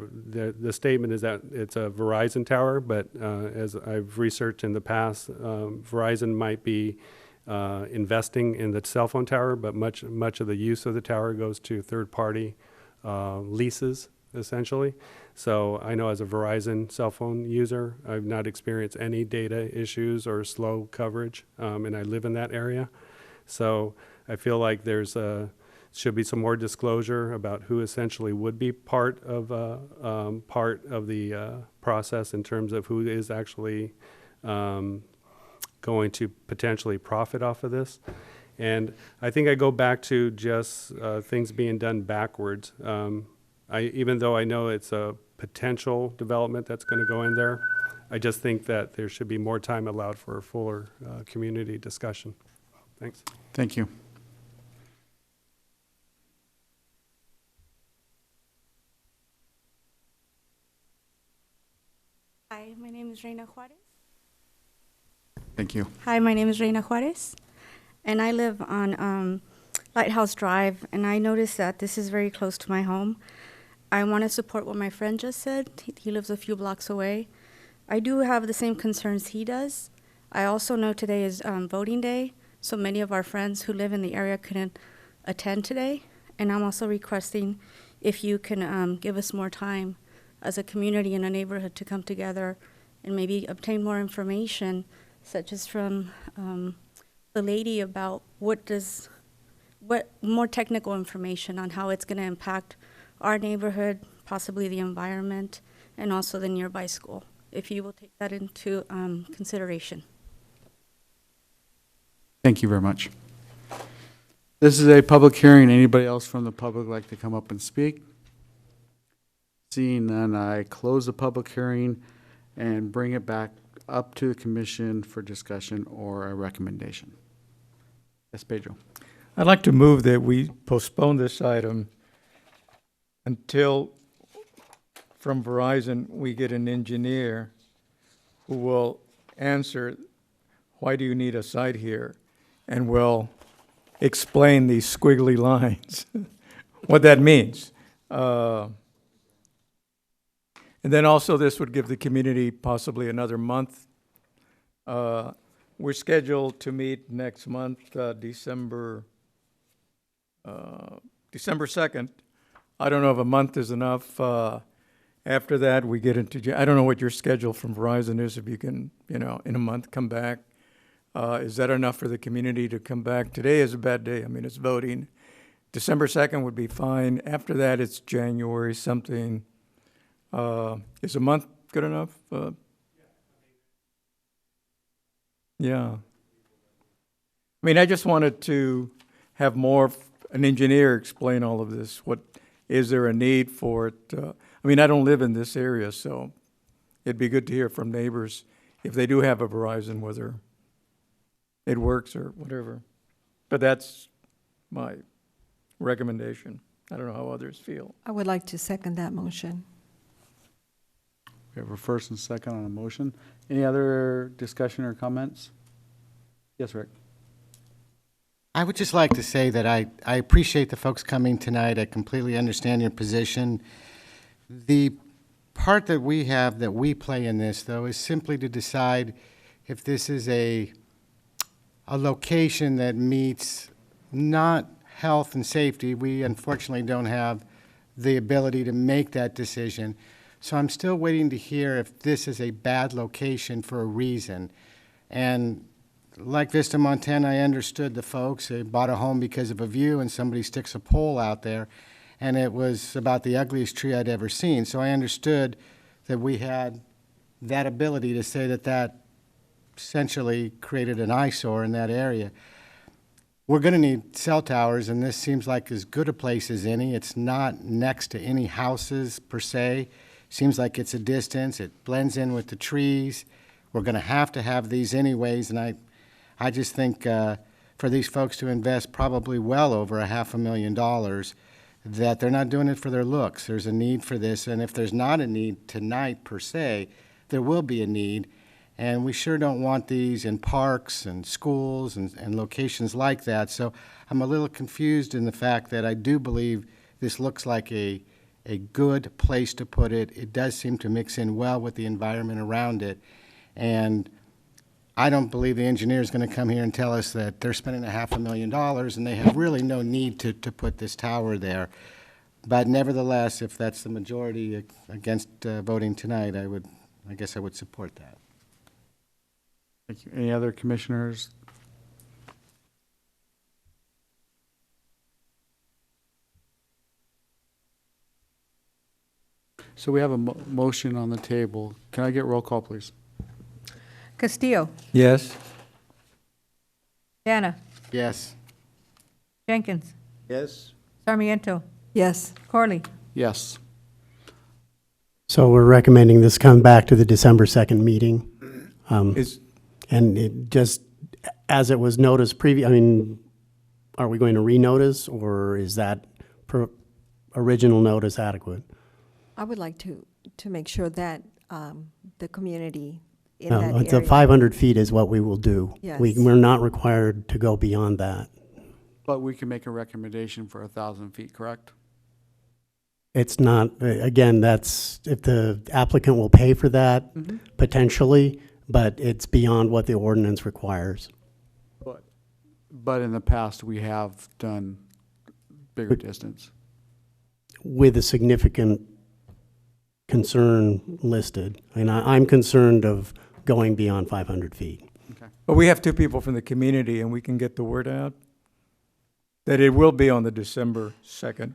the statement is that it's a Verizon tower, but as I've researched in the past, Verizon might be investing in the cell phone tower, but much of the use of the tower goes to third-party leases, essentially. So I know as a Verizon cell phone user, I've not experienced any data issues or slow coverage, and I live in that area. So I feel like should be some more disclosure about who essentially would be part of the process in terms of who is actually going to potentially profit off of this. And I think I go back to just things being done backwards. Even though I know it's a potential development that's going to go in there, I just think that there should be more time allowed for a fuller community discussion. Thanks. Thank you. Hi, my name is Reina Juarez. Thank you. Hi, my name is Reina Juarez, and I live on Lighthouse Drive, and I noticed that this is very close to my home. I want to support what my friend just said. He lives a few blocks away. I do have the same concerns he does. I also know today is voting day, so many of our friends who live in the area couldn't attend today, and I'm also requesting if you can give us more time as a community in a neighborhood to come together and maybe obtain more information, such as from the lady about what more technical information on how it's going to impact our neighborhood, possibly the environment, and also the nearby school, if you will take that into consideration. Thank you very much. This is a public hearing. Anybody else from the public like to come up and speak? Seeing none, I close the public hearing and bring it back up to the commission for discussion or a recommendation. Yes, Pedro. I'd like to move that we postpone this item until from Verizon we get an engineer who will answer, why do you need a site here? And will explain these squiggly lines, what that means. And then also this would give the community possibly another month we're scheduled to meet next month, December 2nd. I don't know if a month is enough. After that, we get into, I don't know what your schedule from Verizon is, if you can, in a month, come back. Is that enough for the community to come back? Today is a bad day. I mean, it's voting. December 2nd would be fine. After that, it's January something. Is a month good enough? Yeah. I mean, I just wanted to have an engineer explain all of this. Is there a need for it? I mean, I don't live in this area, so it'd be good to hear from neighbors if they do have a Verizon, whether it works or whatever. But that's my recommendation. I don't know how others feel. I would like to second that motion. We have a first and second on a motion. Any other discussion or comments? Yes, Rick. I would just like to say that I appreciate the folks coming tonight. I completely understand your position. The part that we play in this, though, is simply to decide if this is a location that meets not health and safety. We unfortunately don't have the ability to make that decision. So I'm still waiting to hear if this is a bad location for a reason. And like Vista, Montana, I understood the folks. They bought a home because of a view, and somebody sticks a pole out there, and it was about the ugliest tree I'd ever seen. So I understood that we had that ability to say that essentially created an eyesore in that area. We're going to need cell towers, and this seems like as good a place as any. It's not next to any houses per se. Seems like it's a distance. It blends in with the trees. We're going to have these anyways, and I just think for these folks to invest probably well over $500,000, that they're not doing it for their looks. There's a need for this, and if there's not a need tonight per se, there will be a need, and we sure don't want these in parks and schools and locations like that. So I'm a little confused in the fact that I do believe this looks like a good place to put it. It does seem to mix in well with the environment around it, and I don't believe the engineer is going to come here and tell us that they're spending $500,000 and they have really no need to put this tower there. But nevertheless, if that's the majority against voting tonight, I guess I would support that. Thank you. Any other commissioners? So we have a motion on the table. Can I get roll call, please? Castillo, Yes? Dana, Yes. Jenkins, Yes? Sarmiento, Yes. Corley. Yes. So we're recommending this come back to the December 2nd meeting. And it just, as it was noticed are we going to renotice, or is that original notice adequate? I would like to make sure that the community in that area. The 500 feet is what we will do. Yes. We're not required to go beyond that. But we can make a recommendation for 1,000 feet, correct? It's not, again, that's, if the applicant will pay for that, potentially, but it's beyond what the ordinance requires. But in the past, we have done bigger distance. With a significant concern listed. And I'm concerned of going beyond 500 feet. Okay. But we have two people from the community, and we can get the word out that it will be on the December 2nd.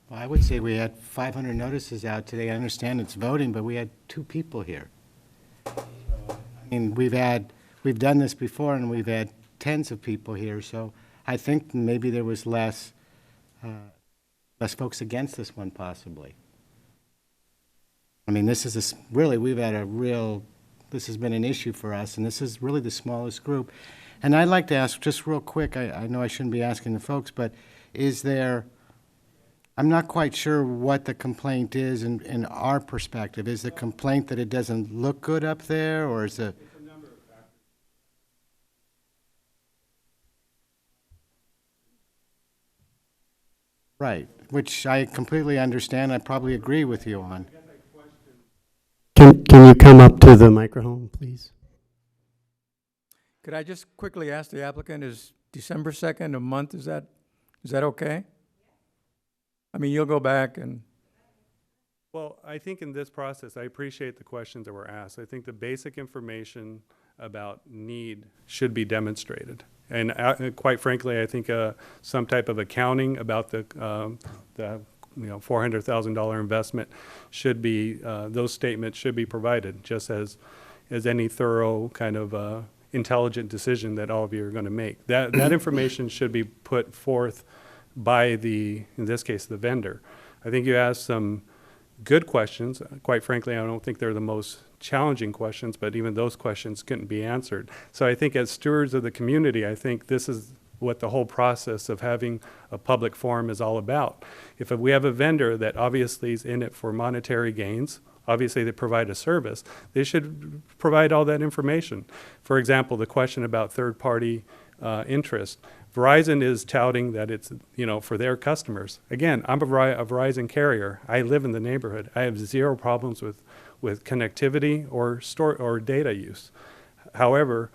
Well, I would say we had 500 notices out today. I understand it's voting, but we had 2 people here. I mean, we've done this before, and we've had tens of people here, so I think maybe there was less folks against this one, possibly. I mean, this is this has been an issue for us, and this is really the smallest group. And I'd like to ask, just real quick, I know I shouldn't be asking the folks, but is there I'm not quite sure what the complaint is in our perspective. Is the complaint that it doesn't look good up there, or is it? Right, which I completely understand. I probably agree with you on. Can you come up to the microphone, please? Could I just quickly ask the applicant, is December 2nd a month, is that okay? I mean, you'll go back and, Well, I think in this process, I appreciate the questions that were asked. I think the basic information about need should be demonstrated. And quite frankly, I think some type of accounting about the $400,000 investment should be, those statements should be provided, just as any thorough kind of intelligent decision that all of you are going to make. That information should be put forth by in this case, the vendor. I think you asked some good questions. Quite frankly, I don't think they're the most challenging questions, but even those questions couldn't be answered. So I think as stewards of the community, I think this is what the whole process of having a public forum is all about. If we have a vendor that obviously is in it for monetary gains, obviously they provide a service, they should provide all that information. For example, the question about third-party interest. Verizon is touting that it's, for their customers. Again, I'm a Verizon carrier. I live in the neighborhood. I have zero problems with connectivity or data use. However,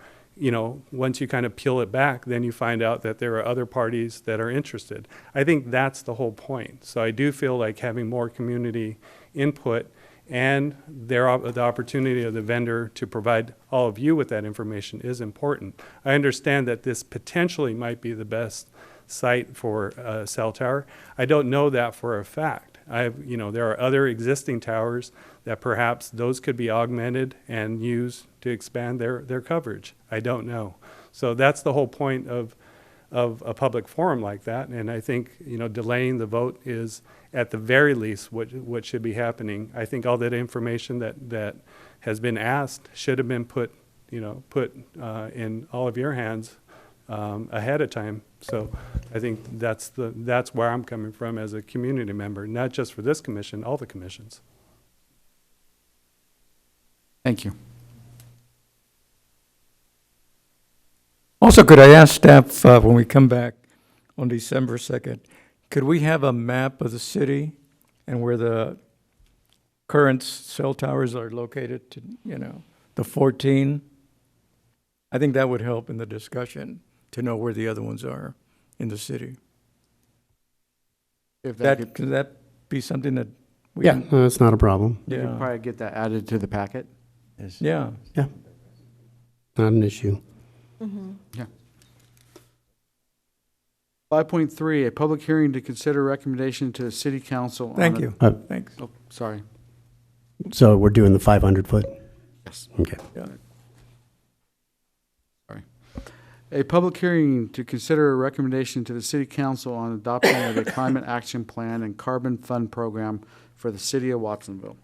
once you kind of peel it back, then you find out that there are other parties that are interested. I think that's the whole point. So I do feel like having more community input and the opportunity of the vendor to provide all of you with that information is important. I understand that this potentially might be the best site for a cell tower. I don't know that for a fact. There are other existing towers that perhaps those could be augmented and used to expand their coverage. I don't know. So that's the whole point of a public forum like that. And I think, delaying the vote is at the very least what should be happening. I think all that information that has been asked should have been put in all of your hands ahead of time. So I think that's where I'm coming from as a community member, not just for this commission, all the commissions. Thank you. also, could I ask staff, when we come back on December 2nd, could we have a map of the city and where the current cell towers are located to, the 14? I think that would help in the discussion to know where the other ones are in the city. If Could that be something that we Yeah, can? no, it's not a problem. You Yeah. can probably get that added to the packet. Yeah. Yeah, not an issue. Yeah. 5.3, a public hearing to consider recommendation to the city council. Thank you. Uh, Thanks. Oh, sorry. So we're doing the 500 foot? Yes. Okay. Yeah. Sorry. A public hearing to consider a recommendation to the city council on adoption of a climate action plan and carbon fund program for the city of Watsonville.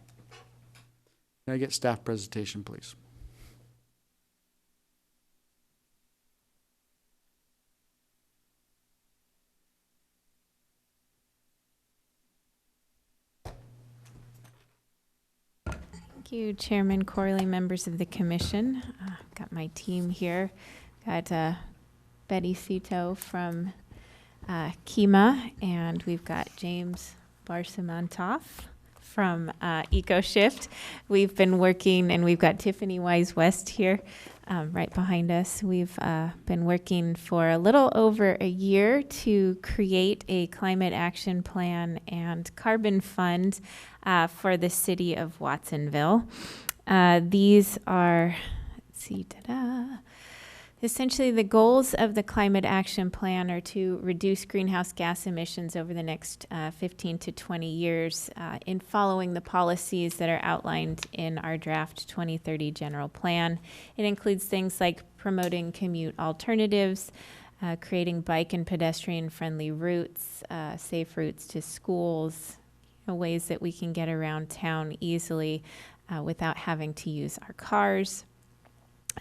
Can I get staff presentation, please? Thank you, Chairman Corley, members of the commission. Got my team here. Got Betty Cito from Kima, and we've got James Barsamantoff from EcoShift. We've been working, and we've got Tiffany Wise West here right behind us. We've been working for a little over a year to create a climate action plan and carbon fund for the city of Watsonville. These are, let's see, essentially, the goals of the climate action plan are to reduce greenhouse gas emissions over the next 15 to 20 years in following the policies that are outlined in our draft 2030 general plan. It includes things like promoting commute alternatives, creating bike and pedestrian friendly routes, safe routes to schools, ways that we can get around town easily without having to use our cars.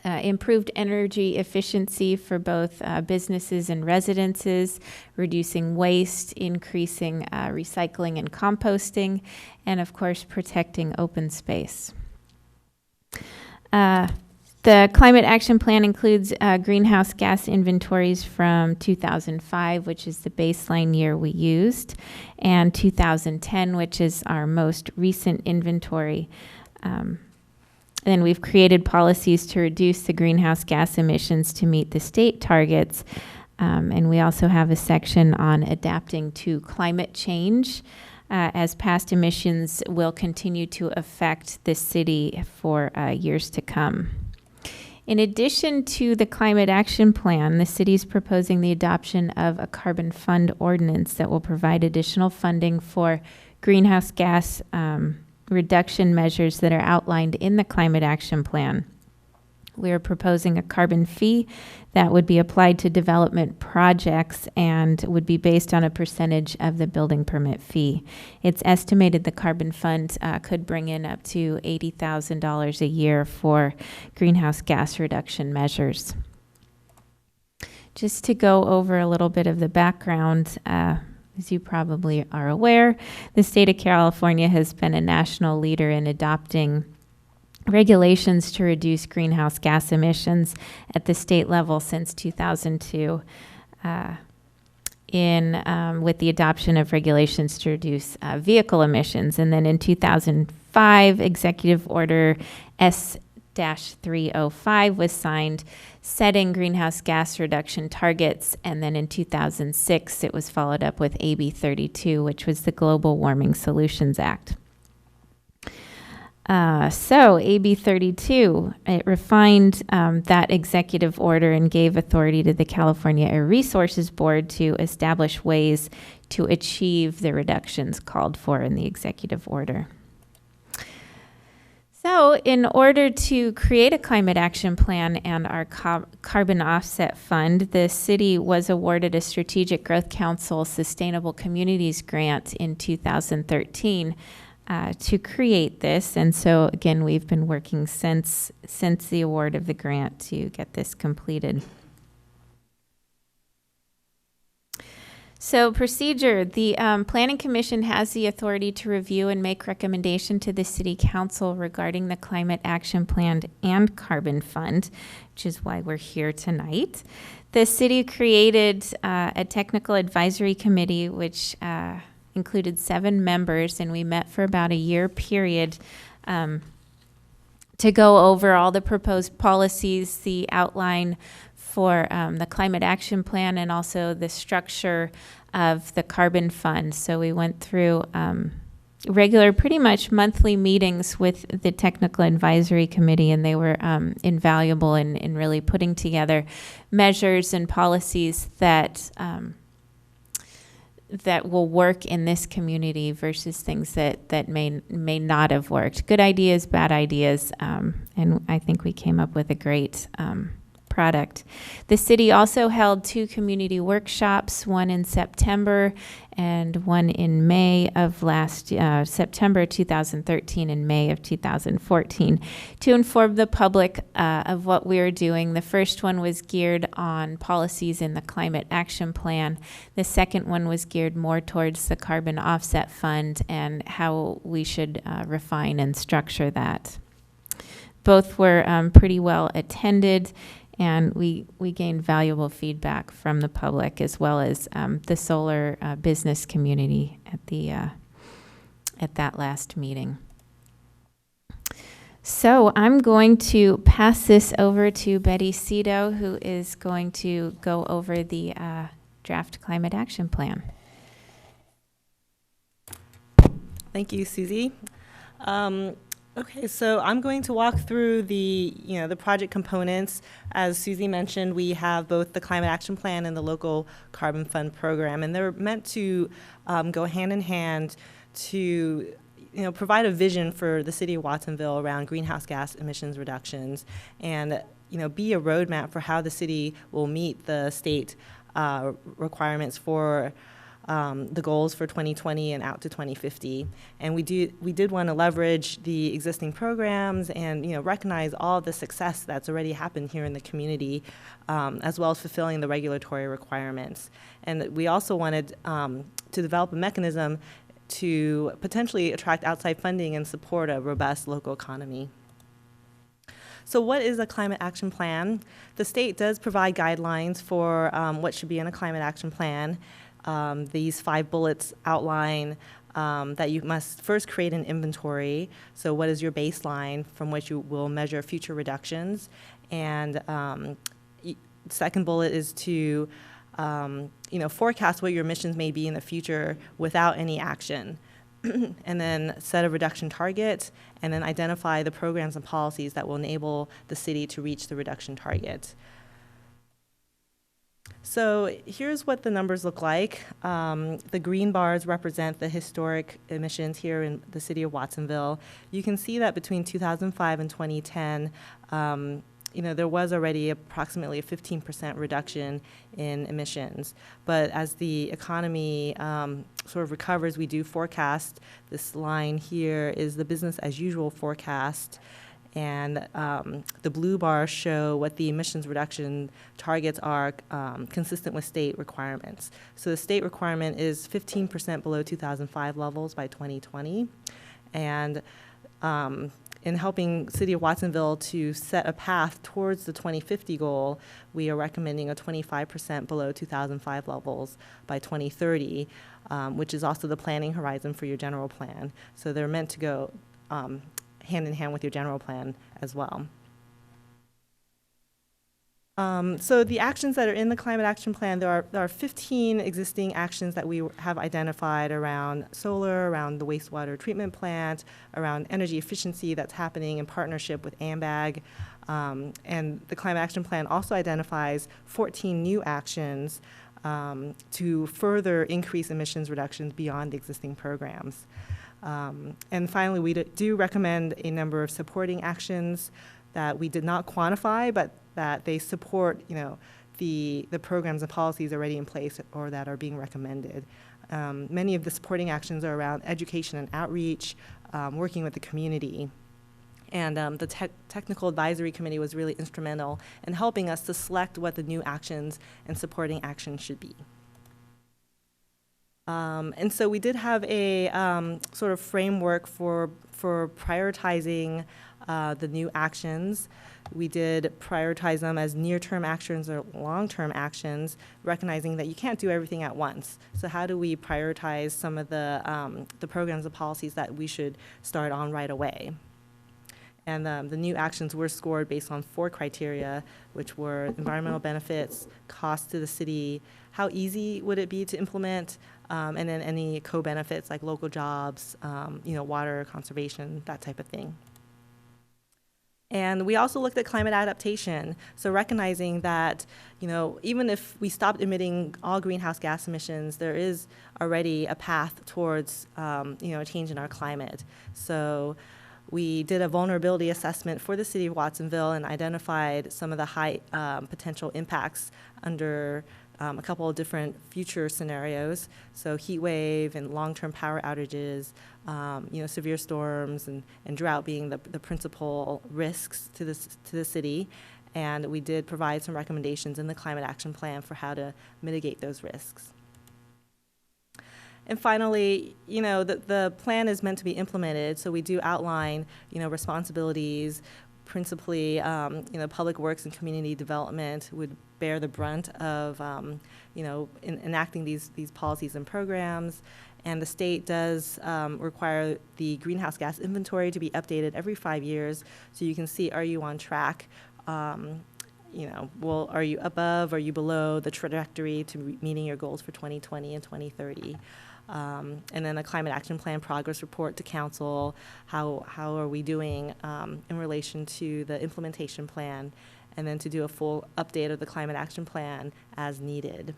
improved energy efficiency for both businesses and residences, reducing waste, increasing recycling and composting, and of course, protecting open space. The Climate Action Plan includes greenhouse gas inventories from 2005, which is the baseline year we used, and 2010, which is our most recent inventory. And we've created policies to reduce the greenhouse gas emissions to meet the state targets. And we also have a section on adapting to climate change, as past emissions will continue to affect the city for years to come. In addition to the Climate Action Plan, the city is proposing the adoption of a carbon fund ordinance that will provide additional funding for greenhouse gas reduction measures that are outlined in the Climate Action Plan. We are proposing a carbon fee that would be applied to development projects and would be based on a percentage of the building permit fee. It's estimated the carbon fund could bring in up to $80,000 a year for greenhouse gas reduction measures. Just to go over a little bit of the background, as you probably are aware, the state of California has been a national leader in adopting regulations to reduce greenhouse gas emissions at the state level since 2002, with the adoption of regulations to reduce vehicle emissions. And then in 2005, Executive Order S-305 was signed, setting greenhouse gas reduction targets. And then in 2006, it was followed up with AB 32, which was the Global Warming Solutions Act. So AB 32, it refined that executive order and gave authority to the California Air Resources Board to establish ways to achieve the reductions called for in the executive order. So in order to create a climate action plan and our carbon offset fund, the city was awarded a Strategic Growth Council Sustainable Communities grant in 2013 to create this. And so again, we've been working since the award of the grant to get this completed. So procedure, the Planning Commission has the authority to review and make recommendation to the City Council regarding the Climate Action Plan and Carbon Fund, which is why we're here tonight. The city created a technical advisory committee, which included 7 members, and we met for about a year period to go over all the proposed policies, the outline for the Climate Action Plan, and also the structure of the Carbon Fund. So we went through regular, pretty much monthly meetings with the Technical Advisory Committee, and they were invaluable in really putting together measures and policies that that will work in this community versus things that may not have worked. Good ideas, bad ideas, and I think we came up with a great product. The city also held 2 community workshops, one in September and one in May of September 2013 and May of 2014, to inform the public of what we were doing. The first one was geared on policies in the Climate Action Plan. The second one was geared more towards the Carbon Offset Fund and how we should refine and structure that. Both were pretty well attended, and we gained valuable feedback from the public as well as the solar business community at that last meeting. So I'm going to pass this over to Betty Cito, who is going to go over the draft Climate Action Plan. Thank you, Susie. Okay, so I'm going to walk through the project components. As Susie mentioned, we have both the Climate Action Plan and the Local Carbon Fund program, and they're meant to go hand in hand to provide a vision for the city of Watsonville around greenhouse gas emissions reductions, and be a roadmap for how the city will meet the state requirements for the goals for 2020 and out to 2050. And we did want to leverage the existing programs and recognize all the success that's already happened here in the community, as well as fulfilling the regulatory requirements. And we also wanted to develop a mechanism to potentially attract outside funding and support a robust local economy. So what is a climate action plan? The state does provide guidelines for what should be in a climate action plan. These 5 bullets outline that you must first create an inventory. So what is your baseline from which you will measure future reductions? And second bullet is to forecast what your emissions may be in the future without any action. And then set a reduction target, and then identify the programs and policies that will enable the city to reach the reduction target. So here's what the numbers look like. The green bars represent the historic emissions here in the city of Watsonville. You can see that between 2005 and 2010, there was already approximately a 15% reduction in emissions. But as the economy sort of recovers, we do forecast. This line here is the business as usual forecast. And the blue bars show what the emissions reduction targets are consistent with state requirements. So the state requirement is 15% below 2005 levels by 2020. And in helping City of Watsonville to set a path towards the 2050 goal, we are recommending a 25% below 2005 levels by 2030, which is also the planning horizon for your general plan. So they're meant to go hand in hand with your general plan as well. So the actions that are in the climate action plan, there are 15 existing actions that we have identified around solar, around the wastewater treatment plant, around energy efficiency that's happening in partnership with AMBAG. And the climate action plan also identifies 14 new actions to further increase emissions reductions beyond the existing programs. And finally, we do recommend a number of supporting actions that we did not quantify, but that they support, the programs and policies already in place or that are being recommended. Many of the supporting actions are around education and outreach, working with the community. And the Technical Advisory Committee was really instrumental in helping us to select what the new actions and supporting actions should be. And so we did have a sort of framework for prioritizing the new actions. We did prioritize them as near-term actions or long-term actions, recognizing that you can't do everything at once. So how do we prioritize some of the programs and policies that we should start on right away? And the new actions were scored based on 4 criteria, which were environmental benefits, cost to the city, how easy would it be to implement, and then any co-benefits like local jobs, water conservation, that type of thing. And we also looked at climate adaptation. So recognizing that, even if we stopped emitting all greenhouse gas emissions, there is already a path towards, a change in our climate. So we did a vulnerability assessment for the city of Watsonville and identified some of the high potential impacts under a couple of different future scenarios. So heat wave and long-term power outages, severe storms and drought being the principal risks to the city. And we did provide some recommendations in the climate action plan for how to mitigate those risks. And finally, the plan is meant to be implemented, so we do outline, responsibilities. Principally, public works and community development would bear the brunt of, enacting these policies and programs. And the state does require the greenhouse gas inventory to be updated every 5 years, so you can see, are you on track? Are you above, are you below the trajectory to meeting your goals for 2020 and 2030? And then the climate action plan progress report to council, how are we doing in relation to the implementation plan, and then to do a full update of the climate action plan as needed.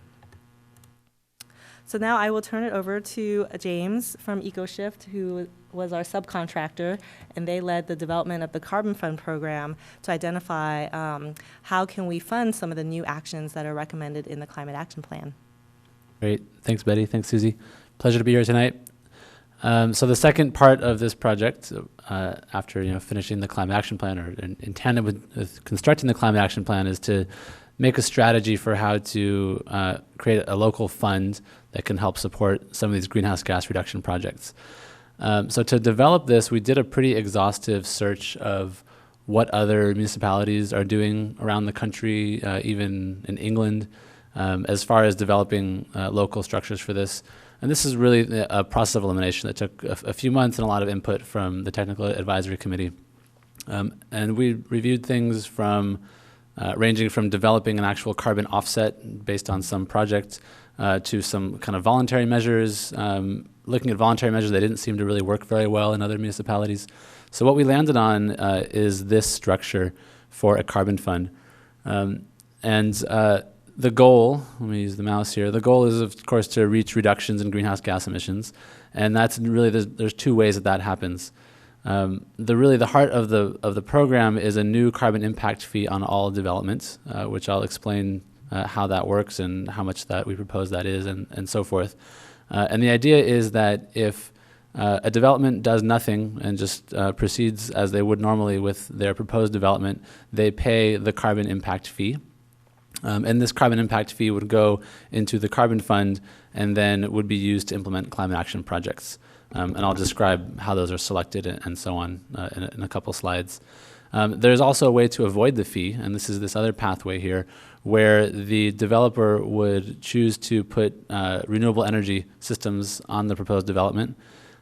So now I will turn it over to James from EcoShift, who was our subcontractor, and they led the development of the Carbon Fund program to identify how can we fund some of the new actions that are recommended in the climate action plan. Great. Thanks, Betty. Thanks, Susie. Pleasure to be here tonight. So the second part of this project, after finishing the climate action plan, or in tandem with constructing the climate action plan, is to make a strategy for how to create a local fund that can help support some of these greenhouse gas reduction projects. So to develop this, we did a pretty exhaustive search of what other municipalities are doing around the country, even in England, as far as developing local structures for this. And this is really a process of elimination that took a few months and a lot of input from the Technical Advisory Committee. And we reviewed things from ranging from developing an actual carbon offset based on some project to some kind of voluntary measures. Looking at voluntary measures, they didn't seem to really work very well in other municipalities. So what we landed on is this structure for a carbon fund. The goal, let me use the mouse here, the goal is, of course, to reach reductions in greenhouse gas emissions. And that's really, there's two ways that happens. The heart of the program is a new carbon impact fee on all developments, which I'll explain how that works and how much that we propose that is and so forth. And the idea is that if a development does nothing and just proceeds as they would normally with their proposed development, they pay the carbon impact fee. And this carbon impact fee would go into the carbon fund and then would be used to implement climate action projects. And I'll describe how those are selected and so on in a couple slides. There's also a way to avoid the fee, and this is this other pathway here, where the developer would choose to put renewable energy systems on the proposed development.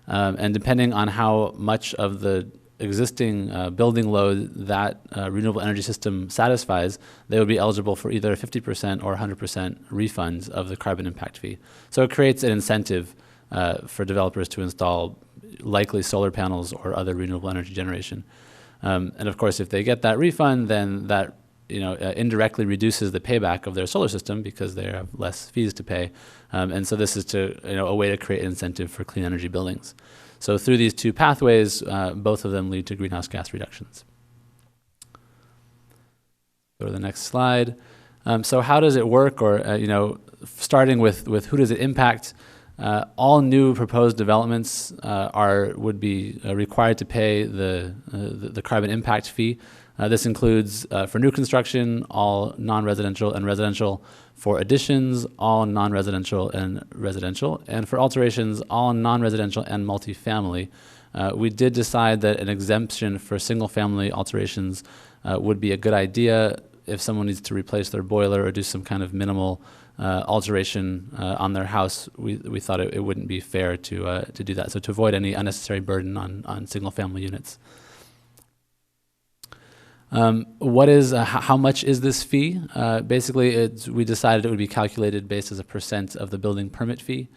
And depending on how much of the existing building load that renewable energy system satisfies, they would be eligible for either 50% or 100% refunds of the carbon impact fee. So it creates an incentive for developers to install likely solar panels or other renewable energy generation. And of course, if they get that refund, then that indirectly reduces the payback of their solar system because they have less fees to pay. And so this is a way to create an incentive for clean energy buildings. So through these two pathways, both of them lead to greenhouse gas reductions. Go to the next slide. So how does it work? Or starting with who does it impact? All new proposed developments would be required to pay the carbon impact fee. This includes, for new construction, all non-residential and residential. For additions, all non-residential and residential. And for alterations, all non-residential and multifamily. We did decide that an exemption for single-family alterations would be a good idea if someone needs to replace their boiler or do some kind of minimal alteration on their house. We thought it wouldn't be fair to do that. So to avoid any unnecessary burden on single-family units. How much is this fee? Basically, we decided it would be calculated based as a percent of the building permit fee.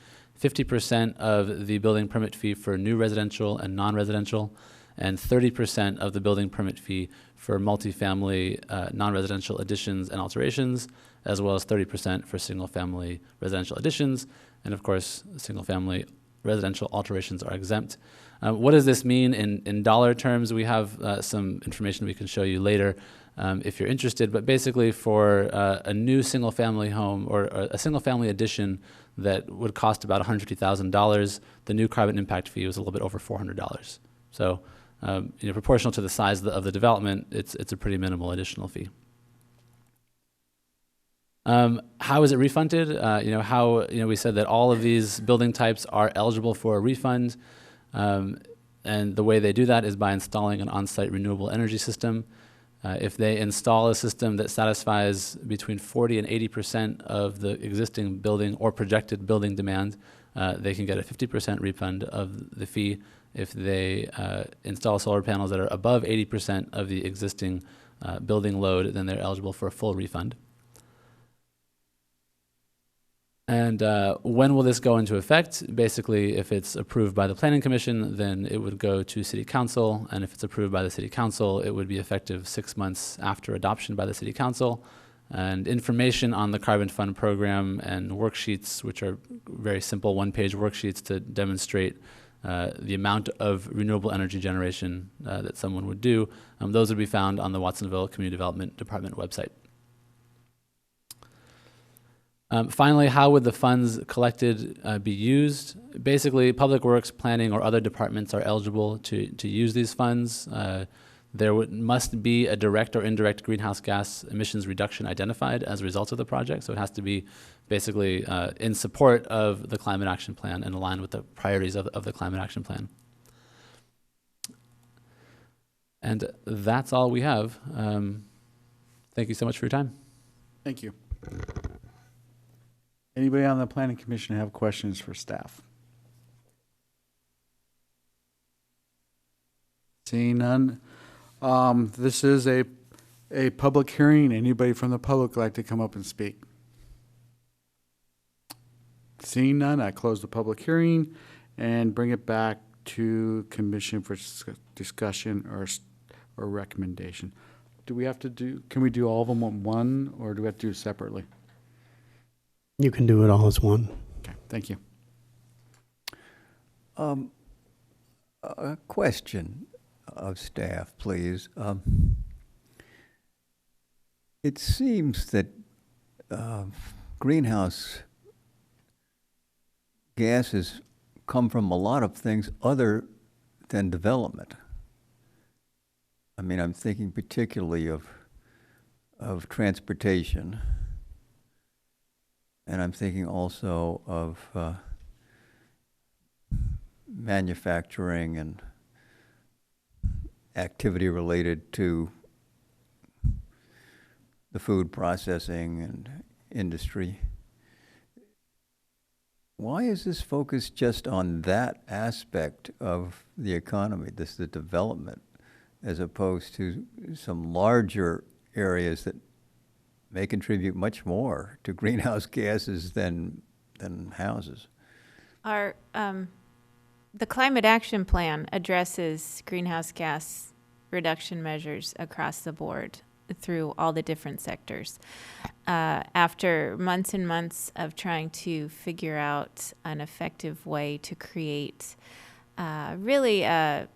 50% of the building permit fee for new residential and non-residential, and 30% of the building permit fee for multifamily non-residential additions and alterations, as well as 30% for single-family residential additions. And of course, single-family residential alterations are exempt. What does this mean in dollar terms? We have some information we can show you later if you're interested. But basically, for a new single-family home or a single-family addition that would cost about $150,000, the new carbon impact fee was a little bit over $400. So, proportional to the size of the development, it's a pretty minimal additional fee. How is it refunded? We said that all of these building types are eligible for a refund. And the way they do that is by installing an on-site renewable energy system. If they install a system that satisfies between 40 and 80% of the existing building or projected building demand, they can get a 50% refund of the fee. If they install solar panels that are above 80% of the existing building load, then they're eligible for a full refund. And when will this go into effect? Basically, if it's approved by the Planning Commission, then it would go to City Council. And if it's approved by the City Council, it would be effective 6 months after adoption by the City Council. And information on the Carbon Fund program and worksheets, which are very simple one-page worksheets to demonstrate the amount of renewable energy generation that someone would do, those would be found on the Watsonville Community Development Department website. Finally, how would the funds collected be used? Basically, Public Works, Planning, or other departments are eligible to use these funds. There must be a direct or indirect greenhouse gas emissions reduction identified as a result of the project. So it has to be basically in support of the Climate Action Plan and aligned with the priorities of the Climate Action Plan. And that's all we have. Thank you so much for your time. Thank you. Anybody on the Planning Commission have questions for staff? Seeing none. This is a public hearing. Anybody from the public like to come up and speak? Seeing none, I close the public hearing and bring it back to commission for discussion or recommendation. Do we have to do, can we do all of them at one, or do we have to do it separately? You can do it all as one. Okay, thank you. A question of staff, please. It seems that greenhouse gases come from a lot of things other than development. I mean, I'm thinking particularly of transportation, and I'm thinking also of manufacturing and activity related to the food processing and industry. Why is this focused just on that aspect of the economy, the development, as opposed to some larger areas that may contribute much more to greenhouse gases than houses? Our the Climate Action Plan addresses greenhouse gas reduction measures across the board through all the different sectors. After months and months of trying to figure out an effective way to create really a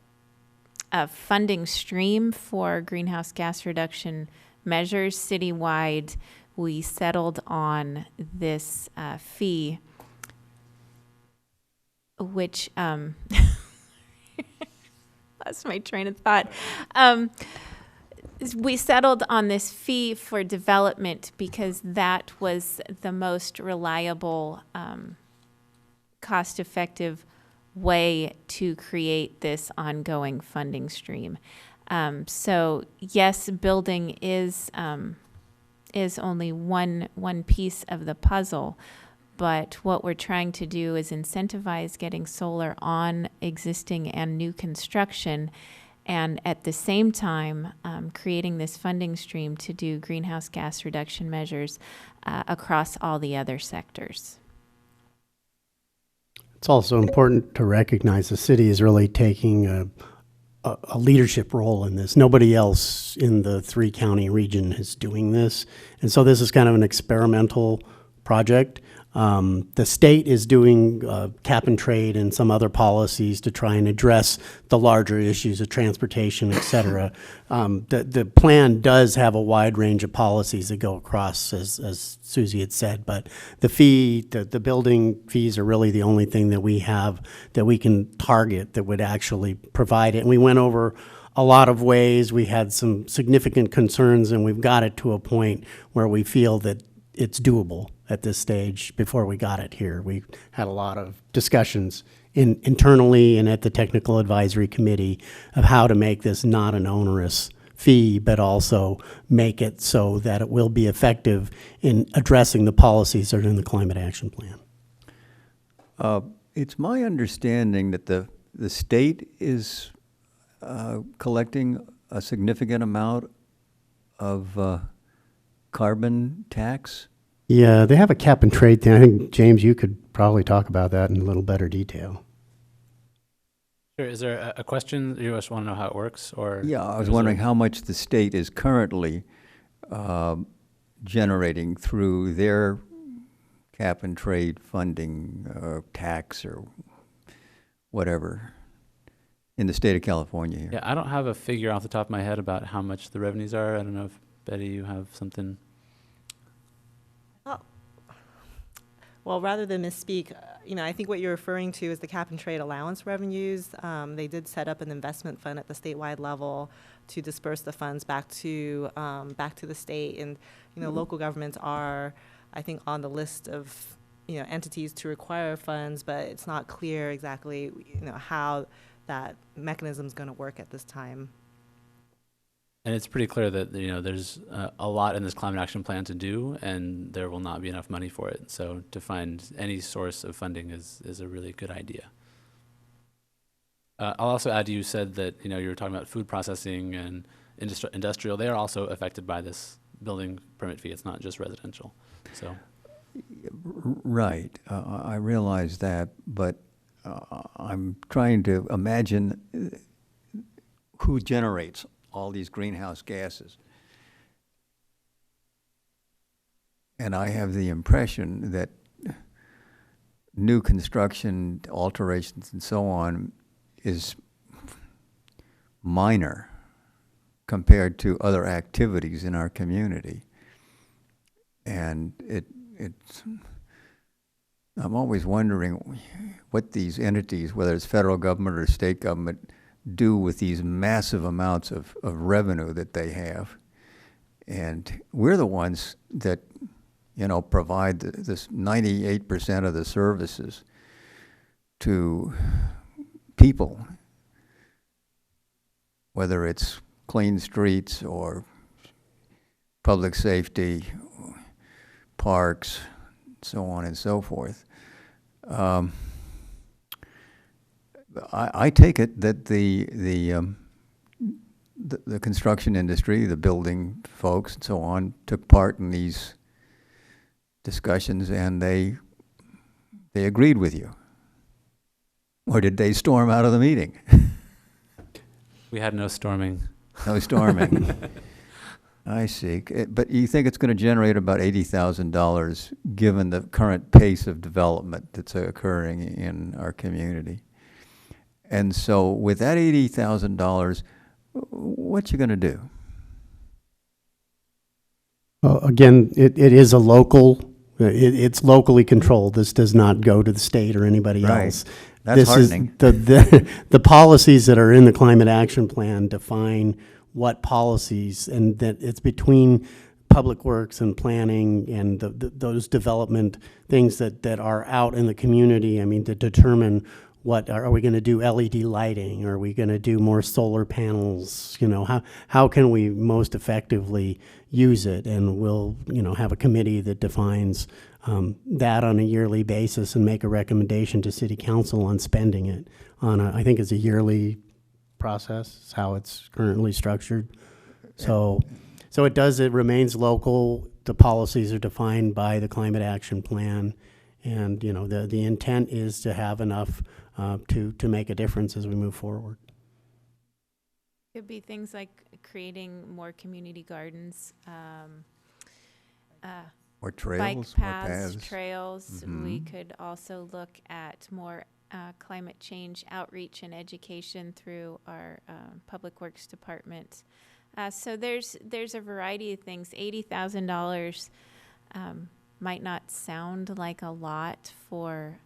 funding stream for greenhouse gas reduction measures citywide, we settled on this fee, which lost my train of thought. We settled on this fee for development because that was the most reliable, cost-effective way to create this ongoing funding stream. So yes, building is only one piece of the puzzle, but what we're trying to do is incentivize getting solar on existing and new construction, and at the same time creating this funding stream to do greenhouse gas reduction measures across all the other sectors. It's also important to recognize the city is really taking a leadership role in this. Nobody else in the 3-county region is doing this. And so this is kind of an experimental project. The state is doing cap and trade and some other policies to try and address the larger issues of transportation, et cetera. The plan does have a wide range of policies that go across, as Susie had said, but the fee, the building fees are really the only thing that we have that we can target that would actually provide it. And we went over a lot of ways. We had some significant concerns, and we've got it to a point where we feel that it's doable at this stage. Before we got it here, we had a lot of discussions internally and at the technical advisory committee of how to make this not an onerous fee, but also make it so that it will be effective in addressing the policies that are in the Climate Action Plan. It's my understanding that the state is collecting a significant amount of carbon tax. Yeah, they have a cap and trade thing. I think, James, you could probably talk about that in a little better detail. Sure. Is there a question? You just want to know how it works? Or yeah, I was wondering how much the state is currently generating through their cap and trade funding or tax or whatever in the state of California here. Yeah, I don't have a figure off the top of my head about how much the revenues are. I don't know if, Betty, you have something. Well, rather than misspeak, I think what you're referring to is the cap and trade allowance revenues. They did set up an investment fund at the statewide level to disperse the funds back to the state. And, local governments are, I think, on the list of, entities to require funds, but it's not clear exactly, how that mechanism is going to work at this time. And it's pretty clear that, there's a lot in this climate action plan to do, and there will not be enough money for it. So to find any source of funding is a really good idea. I'll also add, you said that, you were talking about food processing and industrial. They are also affected by this building permit fee. It's not just residential. So. Right. I realize that, but I'm trying to imagine who generates all these greenhouse gases. And I have the impression that new construction, alterations and so on is minor compared to other activities in our community. And it's I'm always wondering what these entities, whether it's federal government or state government, do with these massive amounts of revenue that they have. And we're the ones that, provide this 98% of the services to people, whether it's clean streets or public safety, parks, so on and so forth. I take it that the construction industry, the building folks, and so on, took part in these discussions, and they agreed with you, or did they storm out of the meeting? We had no storming. No storming. I see. But you think it's going to generate about $80,000 given the current pace of development that's occurring in our community. And so with that $80,000, what you going to do? Again, it is a local, it's locally controlled. This does not go to the state or anybody else. That's heartening. The policies that are in the Climate Action Plan define what policies, and that it's between public works and planning and those development things that are out in the community. I mean, to determine what are we going to do? LED lighting? Are we going to do more solar panels? How can we most effectively use it? And we'll have a committee that defines that on a yearly basis and make a recommendation to City Council on spending it on I think it's a yearly process. Is how it's currently structured. So it remains local. The policies are defined by the Climate Action Plan, and the intent is to have enough to make a difference as we move forward. Could be things like creating more community gardens, Or trails, bike paths, trails. Mm-hmm. We could also look at more climate change outreach and education through our Public Works Department. So there's a variety of things. $80,000 might not sound like a lot for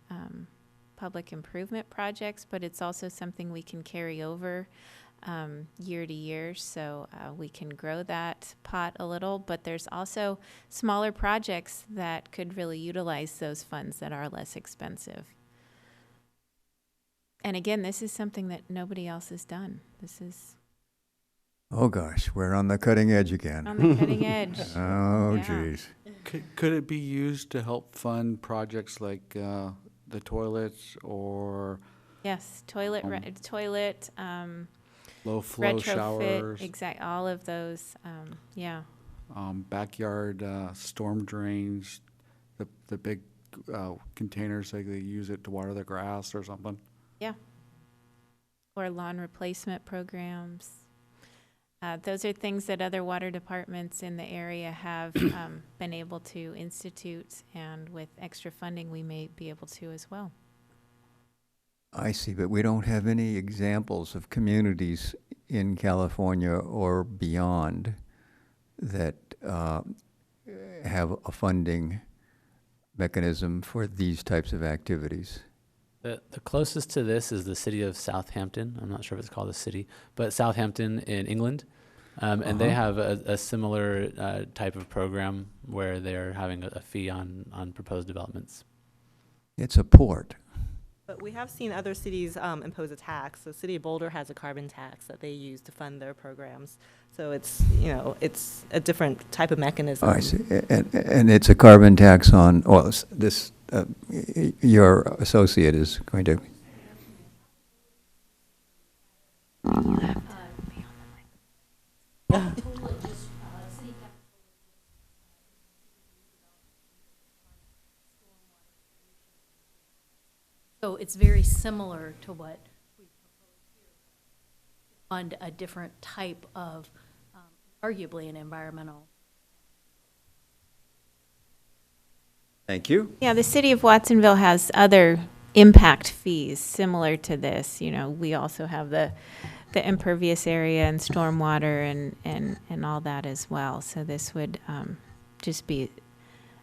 public improvement projects, but it's also something we can carry over year to year, so we can grow that pot a little. But there's also smaller projects that could really utilize those funds that are less expensive. And again, this is something that nobody else has done. This is... Oh gosh, we're on the cutting edge again. On the cutting edge. Oh, Yeah. geez. Could it be used to help fund projects like the toilets or Yes, toilet, low flow retrofit, showers, all of those, yeah. backyard storm drains, the big containers, like they use it to water the grass or something? Yeah. Or lawn replacement programs. Those are things that other water departments in the area have been able to institute, and with extra funding, we may be able to as well. I see, but we don't have any examples of communities in California or beyond that have a funding mechanism for these types of activities? The closest to this is the city of Southampton. I'm not sure if it's called a city, but Southampton in England. And they have a similar type of program where they're having a fee on proposed developments. It's a port. But we have seen other cities impose a tax. The city of Boulder has a carbon tax that they use to fund their programs. So it's, it's a different type of mechanism. I see. And it's a carbon tax on, well, this, your associate is going to. So it's very similar to what we propose here, fund a different type of, arguably an environmental. Thank you. Yeah, the city of Watsonville has other impact fees similar to this. We also have the impervious area and stormwater and all that as well. So this would just be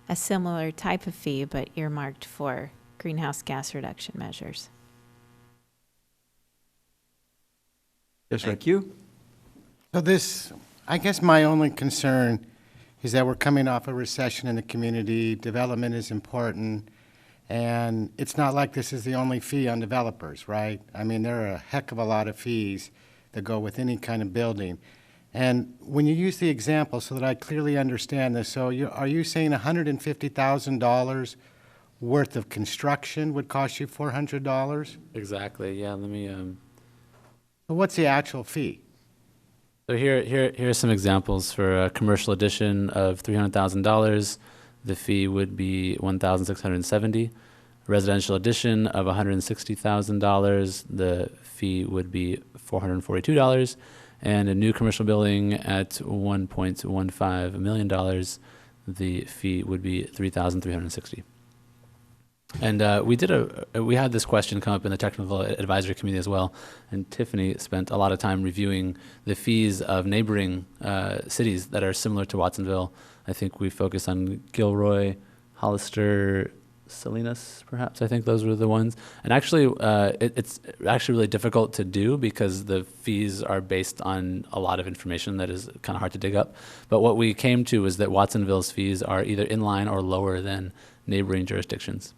a similar type of fee, but earmarked for greenhouse gas reduction measures. Yes, thank you. So this, I guess my only concern is that we're coming off a recession in the community. Development is important. And it's not like this is the only fee on developers, right? I mean, there are a heck of a lot of fees that go with any kind of building. And when you use the example so that I clearly understand this, so are you saying $150,000 worth of construction would cost you $400? Exactly. Yeah. Let me. So what's the actual fee? So here are some examples for a commercial addition of $300,000. The fee would be $1,670. Residential addition of $160,000. The fee would be $442. And a new commercial building at $1.15 million. The fee would be $3,360. And we had this question come up in the technical advisory committee as well, and Tiffany spent a lot of time reviewing the fees of neighboring cities that are similar to Watsonville. I think we focused on Gilroy, Hollister, Salinas, perhaps. I think those were the ones. And actually, it's actually really difficult to do because the fees are based on a lot of information that is kind of hard to dig up. But what we came to is that Watsonville's fees are either in line or lower than neighboring jurisdictions.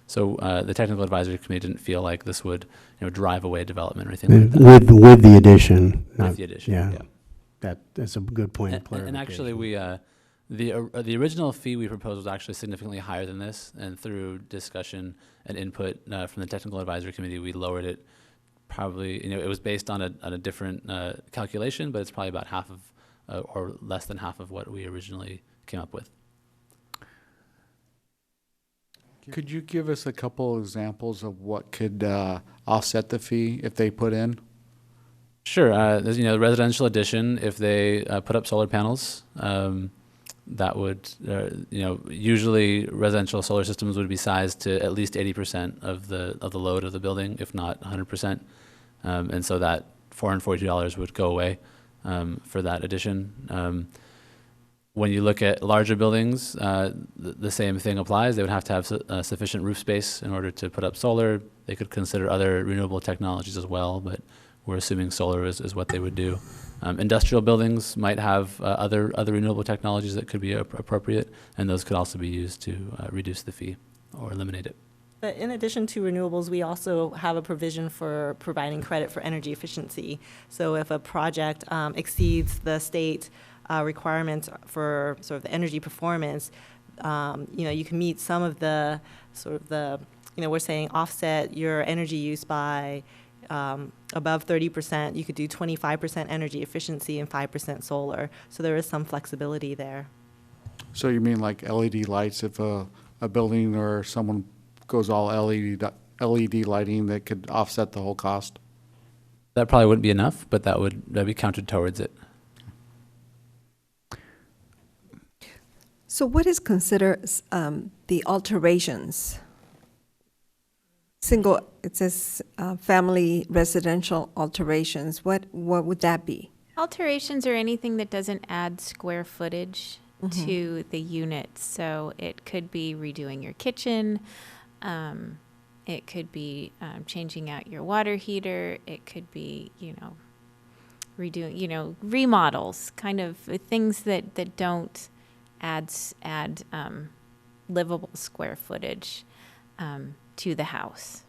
So the technical advisory committee didn't feel like this would, drive away development or anything like that. With the addition. With the addition, yeah. That's a good point of clarification. And actually, the original fee we proposed was actually significantly higher than this, and through discussion and input from the technical advisory committee, we lowered it. Probably, it was based on a different calculation, but it's probably about half of, or less than half of what we originally came up with. Could you give us a couple examples of what could offset the fee if they put in? Sure. There's, the residential addition, if they put up solar panels, that would, usually residential solar systems would be sized to at least 80% of the load of the building, if not 100%. And so that $442 would go away for that addition. When you look at larger buildings, the same thing applies. They would have to have sufficient roof space in order to put up solar. They could consider other renewable technologies as well, but we're assuming solar is what they would do. Industrial buildings might have other renewable technologies that could be appropriate, and those could also be used to reduce the fee or eliminate it. But in addition to renewables, we also have a provision for providing credit for energy efficiency. So if a project exceeds the state requirements for sort of the energy performance, you can meet some of the we're saying offset your energy use by above 30%. You could do 25% energy efficiency and 5% solar. So there is some flexibility there. So you mean like LED lights, if a building or someone goes all LED lighting, that could offset the whole cost? That probably wouldn't be enough, but that'd be counted towards it. So what is considered the alterations? It says family residential alterations. What would that be? Alterations are anything that doesn't add square footage to the unit. So it could be redoing your kitchen. It could be changing out your water heater. It could be, redoing, remodels, kind of things that don't add livable square footage to the house.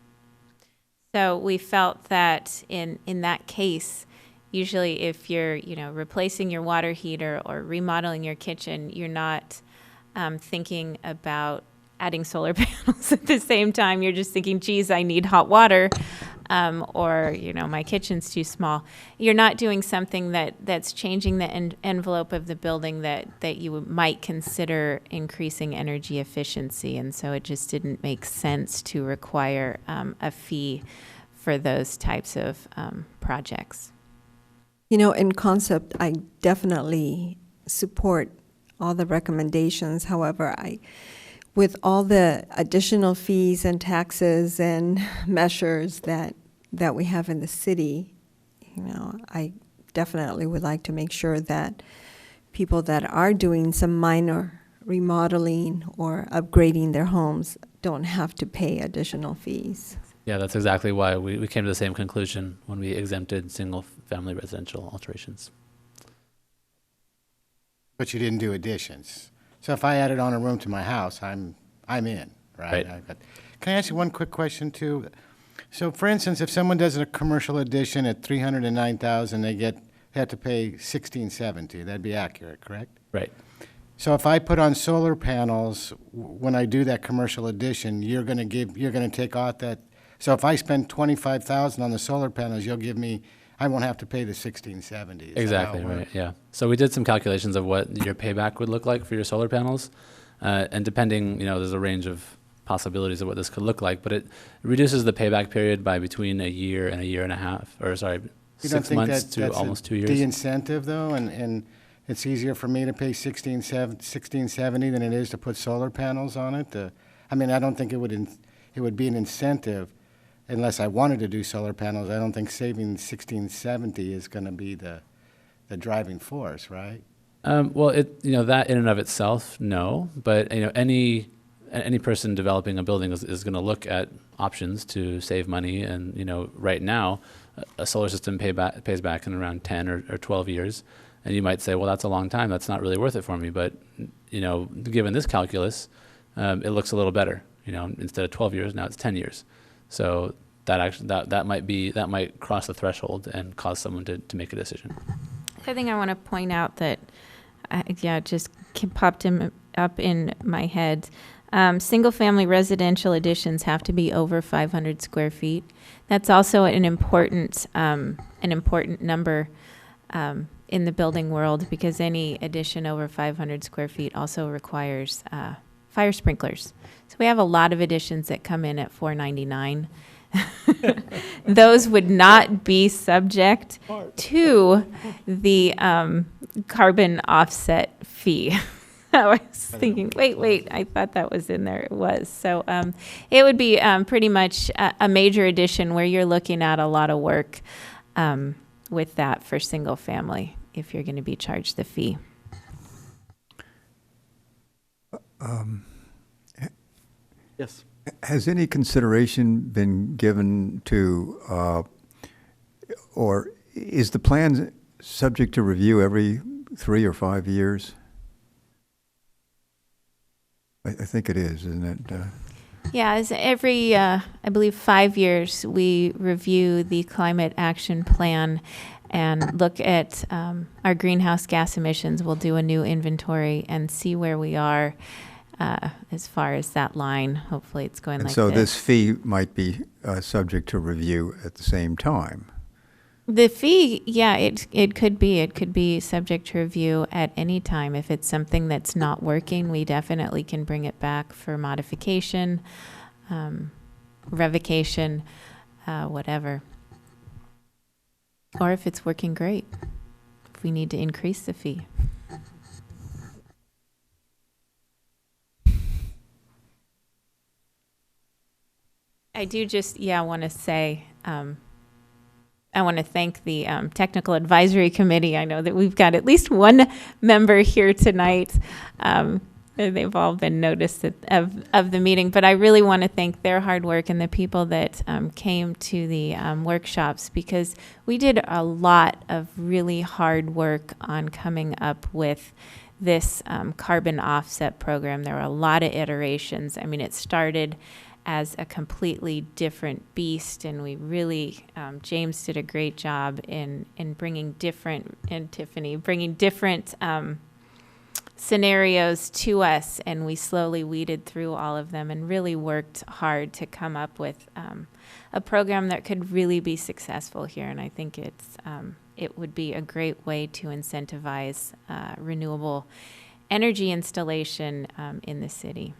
So we felt that in that case, usually if you're, replacing your water heater or remodeling your kitchen, you're not thinking about adding solar panels at the same time. You're just thinking, geez, I need hot water, or, my kitchen's too small. You're not doing something that's changing the envelope of the building that you might consider increasing energy efficiency. And so it just didn't make sense to require a fee for those types of projects. In concept, I definitely support all the recommendations. However, with all the additional fees and taxes and measures that we have in the city, I definitely would like to make sure that people that are doing some minor remodeling or upgrading their homes don't have to pay additional fees. Yeah, that's exactly why we came to the same conclusion when we exempted single-family residential alterations. But you didn't do additions. So if I added on a room to my house, I'm in, right? Can I ask you one quick question too? So for instance, if someone does a commercial addition at $309,000, they have to pay $1,670. That'd be accurate, correct? Right. So if I put on solar panels when I do that commercial addition, you're going to take off that. So if I spend $25,000 on the solar panels, you'll give me. I won't have to pay the $1,670. Exactly right. Yeah. So we did some calculations of what your payback would look like for your solar panels, and depending, there's a range of possibilities of what this could look like, but it reduces the payback period by between a year and a year and a half, or sorry, 6 months to almost 2 years. The incentive though, and it's easier for me to pay $1,670 than it is to put solar panels on it. I don't think it would be an incentive. Unless I wanted to do solar panels, I don't think saving $1,670 is going to be the driving force, right? Well, that in and of itself, no. But any person developing a building is going to look at options to save money, and right now, a solar system pays back in around 10 or 12 years, and you might say, well, that's a long time. That's not really worth it for me. But given this calculus, it looks a little better. Instead of 12 years, now it's 10 years. So that might cross the threshold and cause someone to make a decision. The thing I want to point out that, just popped up in my head. Single-family residential additions have to be over 500 square feet. That's also an important number in the building world, because any addition over 500 square feet also requires fire sprinklers. So we have a lot of additions that come in at $499. Those would not be subject to the carbon offset fee. I was thinking, wait, I thought that was in there. It was. So it would be pretty much a major addition where you're looking at a lot of work with that for single family if you're going to be charged the fee. Yes. Has any consideration been given to, or is the plan subject to review every 3 or 5 years? I think it is, isn't it? Yeah, as every, I believe, 5 years, we review the climate action plan and look at our greenhouse gas emissions. We'll do a new inventory and see where we are as far as that line. Hopefully it's going like this. So this fee might be subject to review at the same time. The fee, yeah, it could be. It could be subject to review at any time. If it's something that's not working, we definitely can bring it back for modification, revocation, whatever. Or if it's working great, if we need to increase the fee. I do just, want to say, I want to thank the Technical Advisory Committee. I know that we've got at least one member here tonight. They've all been noticed of the meeting, but I really want to thank their hard work and the people that came to the workshops, because we did a lot of really hard work on coming up with this carbon offset program. There were a lot of iterations. I mean, it started as a completely different beast, and we really, James did a great job in bringing different, and Tiffany, bringing different scenarios to us, and we slowly weeded through all of them and really worked hard to come up with a program that could really be successful here. And I think it would be a great way to incentivize renewable energy installation in the city.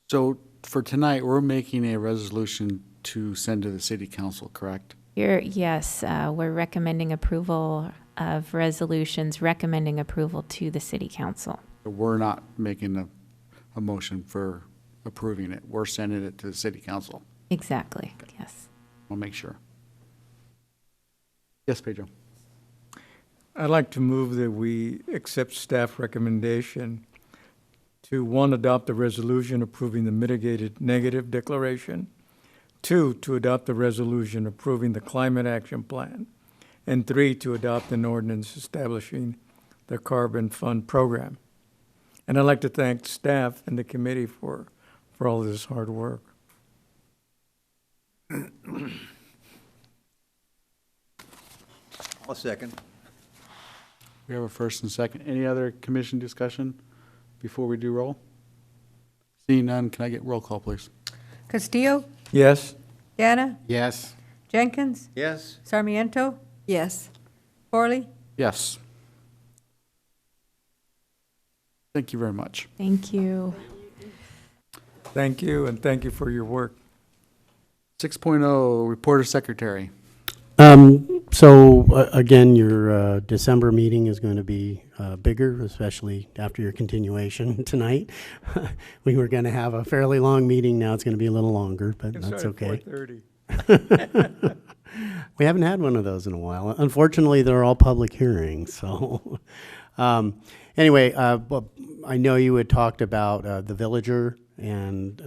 So for tonight, we're making a resolution to send to the city council, correct? Yes, we're recommending approval of resolutions, recommending approval to the city council. We're not making a motion for approving it. We're sending it to the city council. Exactly, yes. I'll make sure. Yes, Pedro. I'd like to move that we accept staff recommendation to, 1, adopt a resolution approving the mitigated negative declaration, 2, to adopt a resolution approving the climate action plan, and 3, to adopt an ordinance establishing the carbon fund program. And I'd like to thank staff and the committee for all this hard work. I'll second. We have a first and second. Any other commission discussion before we do roll? Seeing none, can I get roll call, please? Castillo, Yes? Ganna, Yes. Jenkins, Yes. Sarmiento, Yes. Corley. Yes. Thank you very much. Thank you. Thank you, and thank you for your work. 6.0, Reporter Secretary. Again, your December meeting is going to be bigger, especially after your continuation tonight. We were going to have a fairly long meeting. Now it's going to be a little longer, but that's okay. 4:30. We haven't had one of those in a while. Unfortunately, they're all public hearings. So anyway, I know you had talked about the Villager, and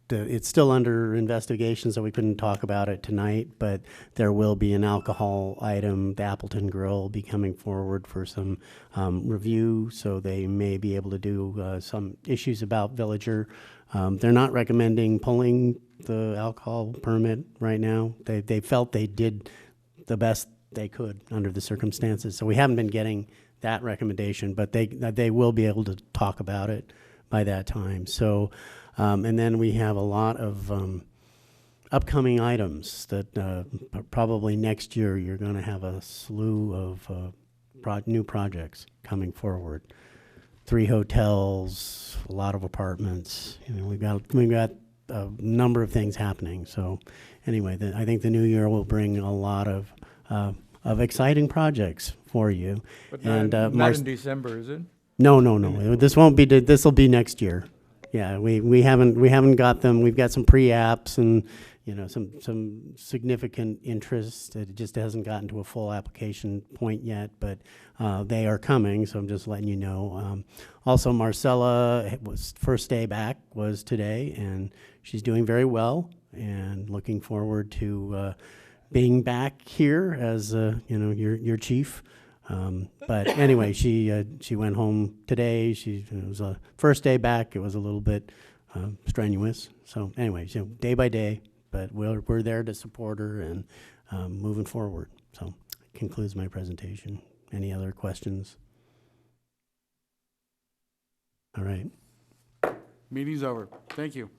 it's still under investigation, so we couldn't talk about it tonight, but there will be an alcohol item. The Appleton Grill will be coming forward for some review, so they may be able to do some issues about Villager. They're not recommending pulling the alcohol permit right now. They felt they did the best they could under the circumstances, so we haven't been getting that recommendation, but they will be able to talk about it by that time. So. And then we have a lot of upcoming items that probably next year you're going to have a slew of new projects coming forward. 3 hotels, a lot of apartments. You know, we've got a number of things happening. So anyway, I think the new year will bring a lot of exciting projects for you. But and not in December, is it? No. This won't be. This will be next year. Yeah, we haven't got them. We've got some pre-apps and some significant interest. It just hasn't gotten to a full application point yet, but they are coming. So I'm just letting you know. Also, Marcella was first day back was today, and she's doing very well. And looking forward to being back here as your chief. But anyway, she went home today. It was a first day back. It was a little bit strenuous. So anyway, day by day, but we're there to support her and moving forward. So concludes my presentation. Any other questions? All right. Meeting's over. Thank you.